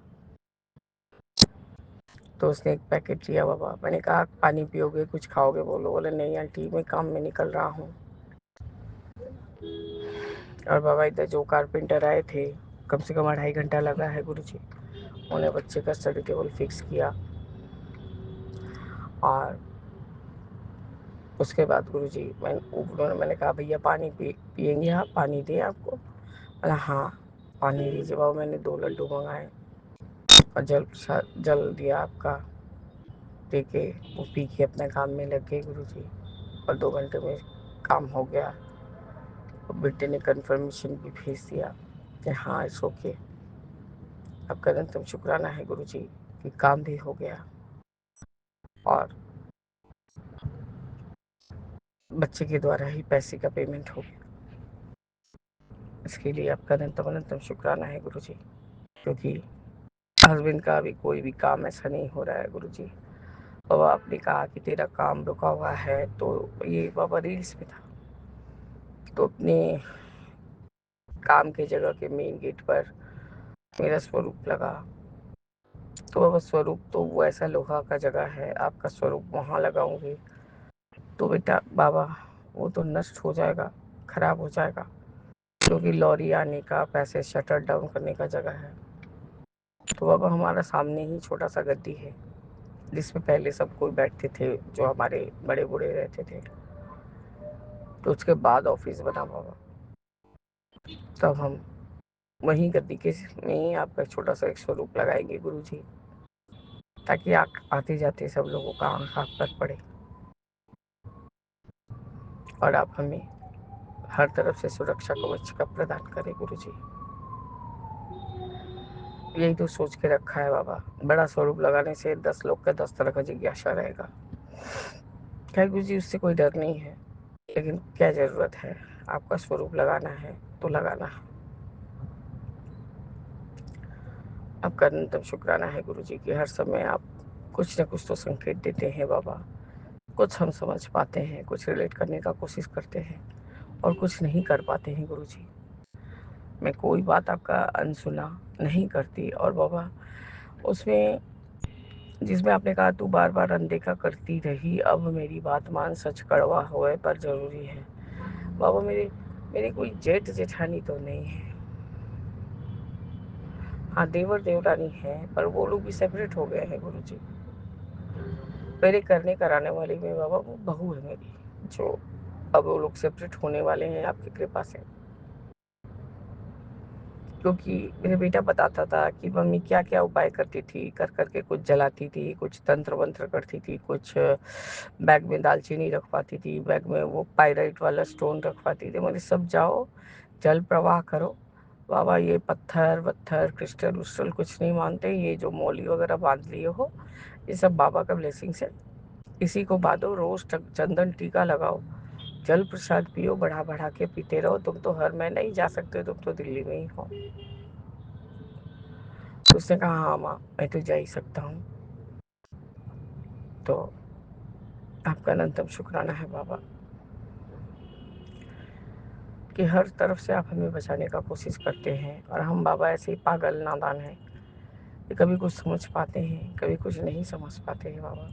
तो उसने एक पैकेट लिया बाबा। मैंने कहा पानी पियोगे, कुछ खाओगे? बोले नहीं आंटी, मैं काम में निकल रहा हूँ। और बाबा इधर जो कारपेंटर आए थे, कम से कम 2.5 घंटा लगा है गुरुजी। उन्हें बच्चे का स्टडी टेबल फिक्स किया और उसके बाद गुरुजी मैंने कहा भैया पानी पियेंगे आप? पानी दें आपको? बोला हाँ पानी दीजिए। बाबा मैंने 2 लड्डू मंगाए और जल दिया आपका दे के, वो पी के अपने काम में लग गए गुरुजी। और 2 घंटे में काम हो गया। और बेटे ने कंफर्मेशन भी भेज दिया कि हाँ इट्स ओके। आपका अनंतम शुक्राना है गुरुजी कि काम भी हो गया और बच्चे के द्वारा ही पैसे का पेमेंट हो गया। इसके लिए आपका अनंतम अनंतम शुक्राना है गुरुजी। क्योंकि हस्बैंड का अभी कोई भी काम ऐसा नहीं हो रहा है गुरुजी। बाबा आपने कहा कि तेरा काम रुका हुआ है, तो ये बाबा रील्स में था, तो अपने काम के जगह के मेन गेट पर मेरा स्वरूप लगा। तो बाबा स्वरूप तो वो ऐसा लोहा का जगह है, आपका स्वरूप वहाँ लगाऊंगी तो बेटा बाबा वो तो नष्ट हो जाएगा, खराब हो जाएगा। क्योंकि लॉरी आने का, पैसे शटर डाउन करने का जगह है। तो बाबा हमारा सामने ही छोटा सा गद्दी है जिसमें पहले सब कोई बैठते थे, जो हमारे बड़े बूढ़े रहते थे। तो उसके बाद ऑफिस बना बाबा। तब हम वहीं गद्दी के में ही आपका छोटा सा एक स्वरूप लगाएंगे गुरुजी, ताकि आते जाते सब लोगों का आंख आप पर पड़े और आप हमें हर तरफ से सुरक्षा कवच का प्रदान करें गुरुजी। यही तो सोच के रखा है बाबा। बड़ा स्वरूप लगाने से 10 लोग का 10 तरह का जिज्ञासा रहेगा। क्या गुरुजी उससे कोई डर नहीं है, लेकिन क्या जरूरत है? आपका स्वरूप लगाना है तो लगाना है। आपका अनंतम शुक्राना है गुरुजी कि हर समय आप कुछ न कुछ तो संकेत देते हैं बाबा। कुछ हम समझ पाते हैं, कुछ रिलेट करने का कोशिश करते हैं और कुछ नहीं कर पाते हैं गुरुजी। मैं कोई बात आपका अनसुना नहीं करती। और बाबा उसमें जिसमें आपने कहा तू बार बार अनदेखा करती रही, अब मेरी बात मान, सच कड़वा होए पर जरूरी है। बाबा मेरी कोई जेठ जेठानी तो नहीं है। हाँ देवर देवरानी है, पर वो लोग भी सेपरेट हो गए हैं गुरुजी। मेरे करने कराने वाली में बाबा वो बहू है मेरी, जो अब वो लोग सेपरेट होने वाले हैं आपकी कृपा से। क्योंकि मेरा बेटा बताता था कि मम्मी क्या क्या उपाय करती थी, कर करके कुछ जलाती थी, कुछ तंत्र मंत्र करती थी, कुछ बैग में दालचीनी रख पाती थी, बैग में वो पायराइट वाला स्टोन रख पाती थी। मेरे सब जाओ जल प्रवाह करो बाबा। ये पत्थर वत्थर क्रिस्टल उस्टल कुछ नहीं मानते। ये जो मौली वगैरह बांध लिए हो ये सब बाबा का ब्लेसिंग से, इसी को बांधो, रोज चंदन टीका लगाओ, जल प्रसाद पियो, बढ़ा बढ़ा के पीते रहो। तुम तो हर महीने ही जा सकते हो, तुम तो दिल्ली में ही हो। तो उसने कहा हाँ माँ मैं तो जा ही सकता हूँ। तो आपका अनंतम शुक्राना है बाबा कि हर तरफ से आप हमें बचाने का कोशिश करते हैं। और हम बाबा ऐसे ही पागल नादान हैं कि कभी कुछ समझ पाते हैं, कभी कुछ नहीं समझ पाते हैं बाबा।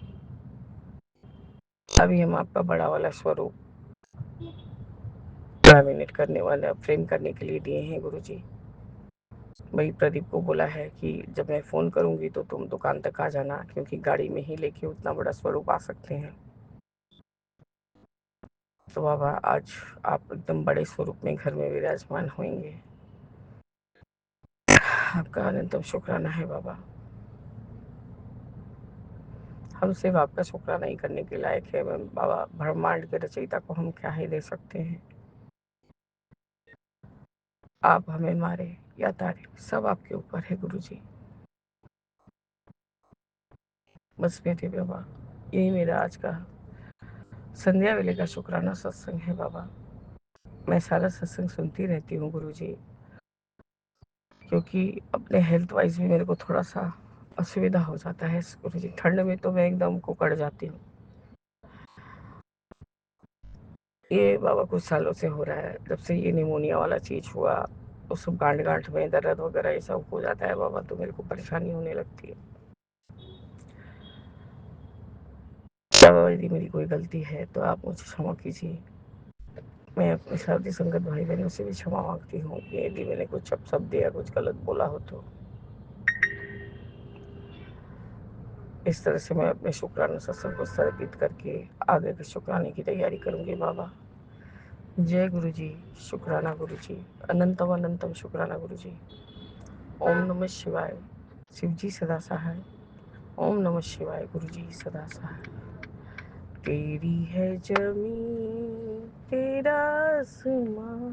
अभी हम आपका बड़ा वाला स्वरूप लैमिनेट करने वाला फ्रेम करने के लिए दिए हैं गुरुजी। वही प्रदीप को बोला है कि जब मैं फ़ोन करूंगी तो तुम दुकान तक आ जाना, क्योंकि गाड़ी में ही लेके उतना बड़ा स्वरूप आ सकते हैं। तो बाबा आज आप एकदम बड़े स्वरूप में घर में विराजमान होंगे। आपका अनंतम शुक्राना है बाबा। हम सिर्फ आपका शुक्राना ही करने के लायक है। बाबा, ब्रह्मांड के रचयिता को हम क्या ही दे सकते हैं। आप हमें मारे या तारे, सब आपके ऊपर है गुरु जी। बस मेरे बाबा, यही मेरा आज का संध्या वेले का शुक्राना सत्संग है बाबा। मैं सारा सत्संग सुनती रहती हूँ गुरु जी, क्योंकि अपने हेल्थ वाइज भी मेरे को थोड़ा सा असुविधा हो जाता है गुरु जी। ठंड में तो मैं एकदम कुकड़ जाती हूँ। ये बाबा कुछ सालों से हो रहा है, जब से ये निमोनिया वाला चीज हुआ, उस गांठ गांठ में दर्द वगैरह ये सब हो जाता है बाबा, तो मेरे को परेशानी होने लगती है। बाबा, यदि मेरी कोई गलती है तो आप मुझे क्षमा कीजिए। मैं अपने साथी संगत भाई बहनों से भी क्षमा मांगती हूँ कि यदि मैंने कुछ शब्द या कुछ गलत बोला हो तो। इस तरह से मैं अपने शुक्राना सत्संग को समर्पित करके आगे के शुक्राने की तैयारी करूंगी बाबा। जय गुरु जी। शुक्राना गुरु जी। अनंतम अनंतम शुक्राना गुरु जी। ओम नमः शिवाय। शिव जी सदा सहाय। ओम नमः शिवाय। गुरु जी सदा सहाय। तेरी है जमीन तेरा आसमां,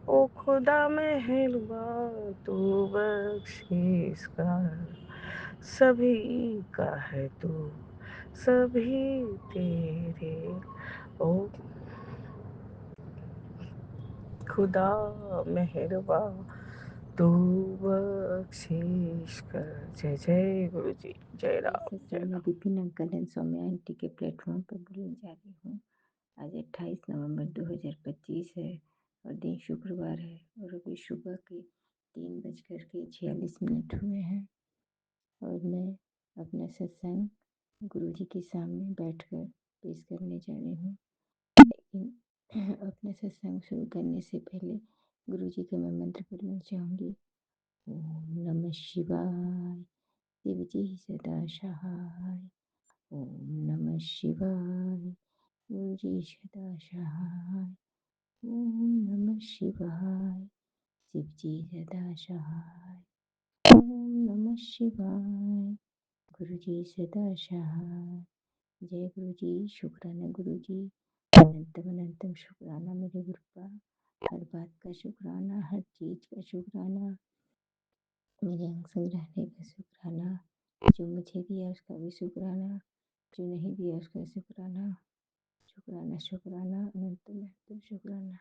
ओ खुदा मेहरबा तू बख्शिश कर, सभी का है तू, सभी तेरे, ओ खुदा मेहरबा तू बख्शिश कर। जय जय गुरु जी। जय इस राम जय सत्संग में Ram. Vipin uncle and Saumya aunty के प्लेटफॉर्म पर बोलने जा रही हूँ। आज 28 नवंबर 2025 है और दिन शुक्रवार है और अभी सुबह के 3:46 हुए हैं और मैं अपना सत्संग गुरु जी के सामने बैठकर पेश करने जा रही हूँ। लेकिन अपना सत्संग शुरू करने से पहले गुरु जी का मैं मंत्र पढ़ना चाहूँगी। ओम नमः शिवाय। शिव जी सदा सहाय। ओम नमः शिवाय। गुरु जी सदा सहाय। ओम नमः शिवाय। शिव जी सदा सहाय। ओम नमः शिवाय। गुरु जी सदा सहाय। जय गुरु जी। शुक्राना गुरु जी। अनंतम अनंतम शुक्राना मेरे गुरु का। हर बात का शुक्राना, हर चीज का शुक्राना, मेरे अंग संग रहने का शुक्राना, जो मुझे दिया उसका भी शुक्राना, जो नहीं दिया उसका शुक्राना। शुक्राना शुक्राना अनंतम अनंतम शुक्राना।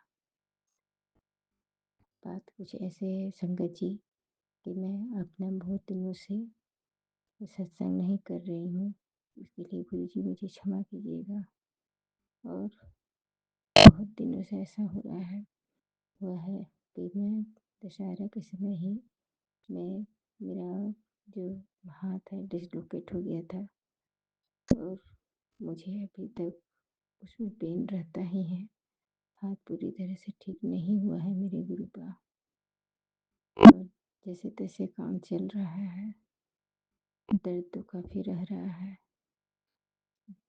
बात कुछ ऐसे है संगत जी कि मैं अपना बहुत दिनों से सत्संग नहीं कर रही हूँ, इसके लिए गुरु जी मुझे क्षमा कीजिएगा। और बहुत दिनों से ऐसा हो रहा है हुआ है कि मैं दशहरा के समय ही मैं मेरा जो हाथ है डिसलोकेट हो गया था और मुझे अभी तक उसमें पेन रहता ही है। हाथ पूरी तरह से ठीक नहीं हुआ है मेरे गुरु का और जैसे तैसे काम चल रहा है। दर्द तो काफ़ी रह रहा है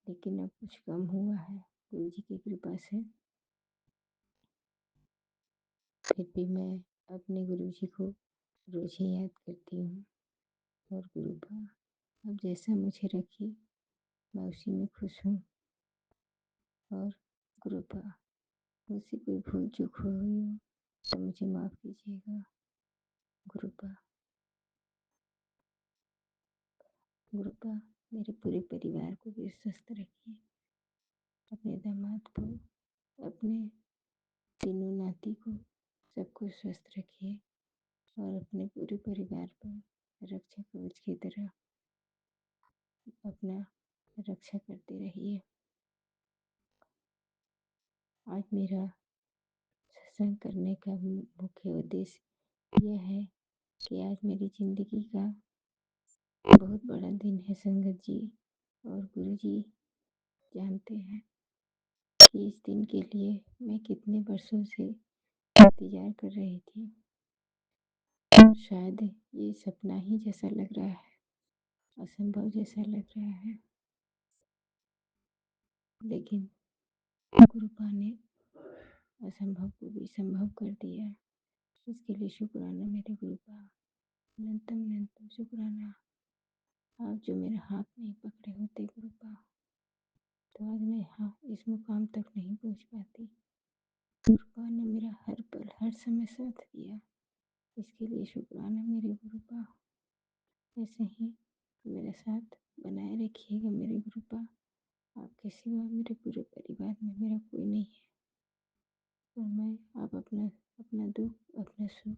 लेकिन अब कुछ कम हुआ है गुरु जी की कृपा से। फिर भी मैं अपने गुरु जी को रोज ही याद करती हूँ और गुरु बा अब जैसा मुझे रखिए मैं उसी में खुश हूँ। और गुरु बा मुझसे कोई भूल चूक हो गई हो तो मुझे माफ़ कीजिएगा। गुरु बा गुरु बा मेरे पूरे परिवार को भी स्वस्थ रखिए, अपने दामाद को, अपने तीनों नाती को, सबको स्वस्थ रखिए और अपने पूरे परिवार पर रक्षा कवच की तरह अपना रक्षा करते रहिए। आज मेरा सत्संग करने का मुख्य उद्देश्य यह है कि आज मेरी ज़िंदगी का बहुत बड़ा दिन है संगत जी। और गुरु जी जानते हैं कि इस दिन के लिए मैं कितने वर्षों से इंतज़ार कर रही थी। शायद ये सपना ही जैसा लग रहा है, असंभव जैसा लग रहा है, लेकिन गुरुपा ने असंभव को भी संभव कर दिया। इसके लिए शुक्राना मेरे गुरुपा। अनंतम अनंतम शुक्राना। आप जो मेरा हाथ नहीं पकड़े होते गुरुपा, तो आज मैं हाँ इस मुकाम तक नहीं पहुंच पाती। गुरुपा ने मेरा हर पल हर समय साथ दिया, इसके लिए शुक्राना मेरे गुरुपा। ऐसे ही मेरा साथ बनाए रखिएगा मेरे गुरुपा। आपके सिवा मेरे पूरे परिवार में मेरा कोई नहीं है, और मैं आप अपना अपना दुख अपना सुख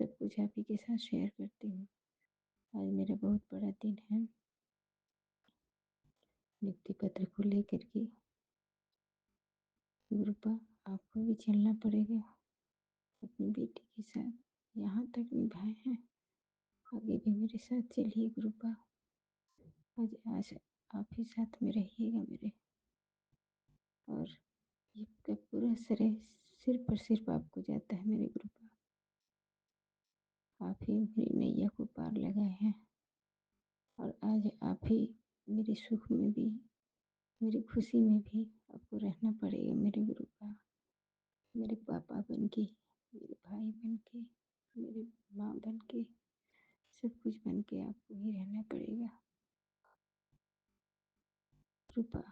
सब कुछ आप ही के साथ शेयर करती हूँ। आज मेरा बहुत बड़ा दिन है। नियुक्ति पत्र को लेकर के गुरुपा आपको भी चलना पड़ेगा अपनी बेटी के साथ, यहाँ तक निभाए हैं, आगे भी मेरे साथ चलिए गुरुपा। आज आज आप ही साथ में रहिएगा मेरे, और ये पूरा श्रेय सिर पर सिर्फ आपको जाता है मेरे गुरुपा। आप ही मेरी नैया को पार लगाए हैं, और आज आप ही मेरे सुख में भी मेरी खुशी में भी आपको रहना पड़ेगा मेरे गुरुपा। मेरे पापा बन के, मेरे भाई बन के, मेरे माँ बन के, सब कुछ बन के आपको ही रहना पड़ेगा गुरुपा।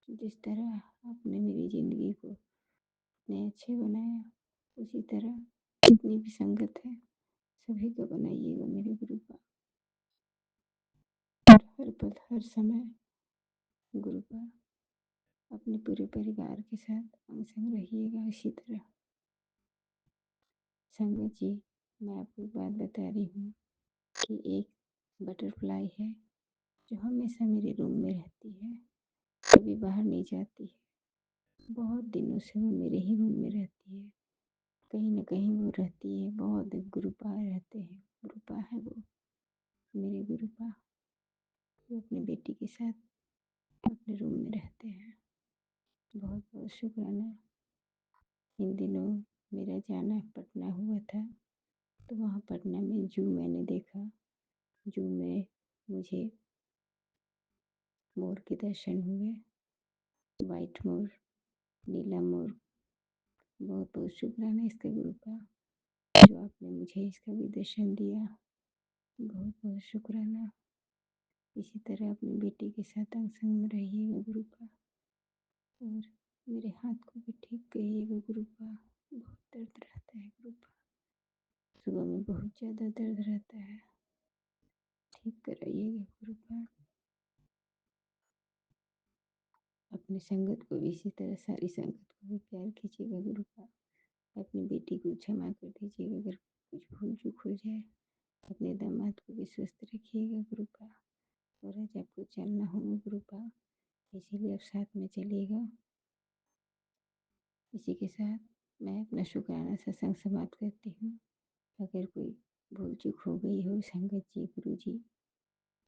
जिस तरह आपने मेरी ज़िंदगी को इतने अच्छे बनाया, उसी तरह जितनी भी संगत है सभी को बनाइएगा मेरे गुरुपा। और हर पल हर समय गुरुपा अपने पूरे परिवार के साथ अंग संग रहिएगा इसी तरह। संगत जी, मैं आपको एक बात बता रही हूँ कि एक बटरफ्लाई है जो हमेशा मेरे रूम में रहती है, कभी बाहर नहीं जाती है। बहुत दिनों से वो मेरे ही रूम में रहती है, कहीं ना कहीं वो रहती है। बहुत गुरुपा रहते हैं, गुरुपा है वो मेरे गुरुपा। वो अपनी बेटी के साथ अपने रूम में रहते हैं। बहुत बहुत शुक्राना। इन दिनों मेरा जाना पटना हुआ था, तो वहाँ पटना में जू मैंने देखा। जू में मुझे मोर के दर्शन हुए, वाइट मोर, नीला मोर। बहुत बहुत शुक्राना इसका गुरुपा, जो आपने मुझे इसका भी दर्शन दिया। बहुत बहुत शुक्राना। इसी तरह अपनी बेटी के साथ अंग संग में रहिएगा गुरुपा, और मेरे हाथ को भी ठीक करिएगा गुरुपा। बहुत दर्द रहता है गुरुपा, सुबह में बहुत ज़्यादा दर्द रहता है, ठीक कराइएगा गुरुपा। अपनी संगत को भी इसी तरह सारी संगत को भी प्यार कीजिएगा गुरुपा। अपनी बेटी को क्षमा कर दीजिएगा अगर कुछ भूल चूक हो जाए। अपने दामाद को भी स्वस्थ रखिएगा गुरुपा। और आज आपको चलना होगा गुरुपा, इसीलिए आप साथ में चलिएगा। इसी के साथ मैं अपना शुक्राना सत्संग समाप्त करती हूँ। अगर कोई भूल चूक हो गई हो संगत जी, गुरु जी,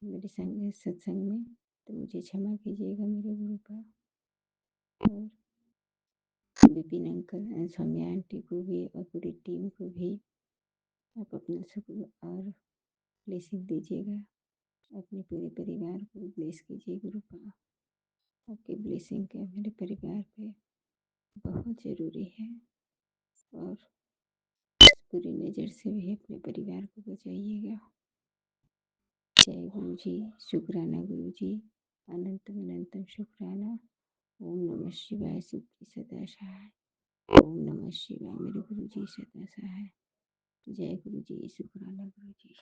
मेरे संग सत्संग में, तो मुझे क्षमा कीजिएगा मेरे गुरुपा। और विपिन अंकल, सौम्या आंटी को भी और पूरी टीम को भी आप अपना शुक्र और ब्लेसिंग दीजिएगा। अपने पूरे परिवार को ब्लेस कीजिए गुरुपा। आपकी ब्लेसिंग का मेरे परिवार पे बहुत ज़रूरी है, और बुरी नज़र से भी अपने परिवार को बचाइएगा। जय गुरु जी, शुक्राना गुरु जी, अनंतम अनंतम शुक्राना। ओम नमः शिवाय, शिव की सदा सहाय। ओम नमः शिवाय, मेरे गुरु जी सदा सहाय। जय गुरु जी, शुक्राना गुरु जी।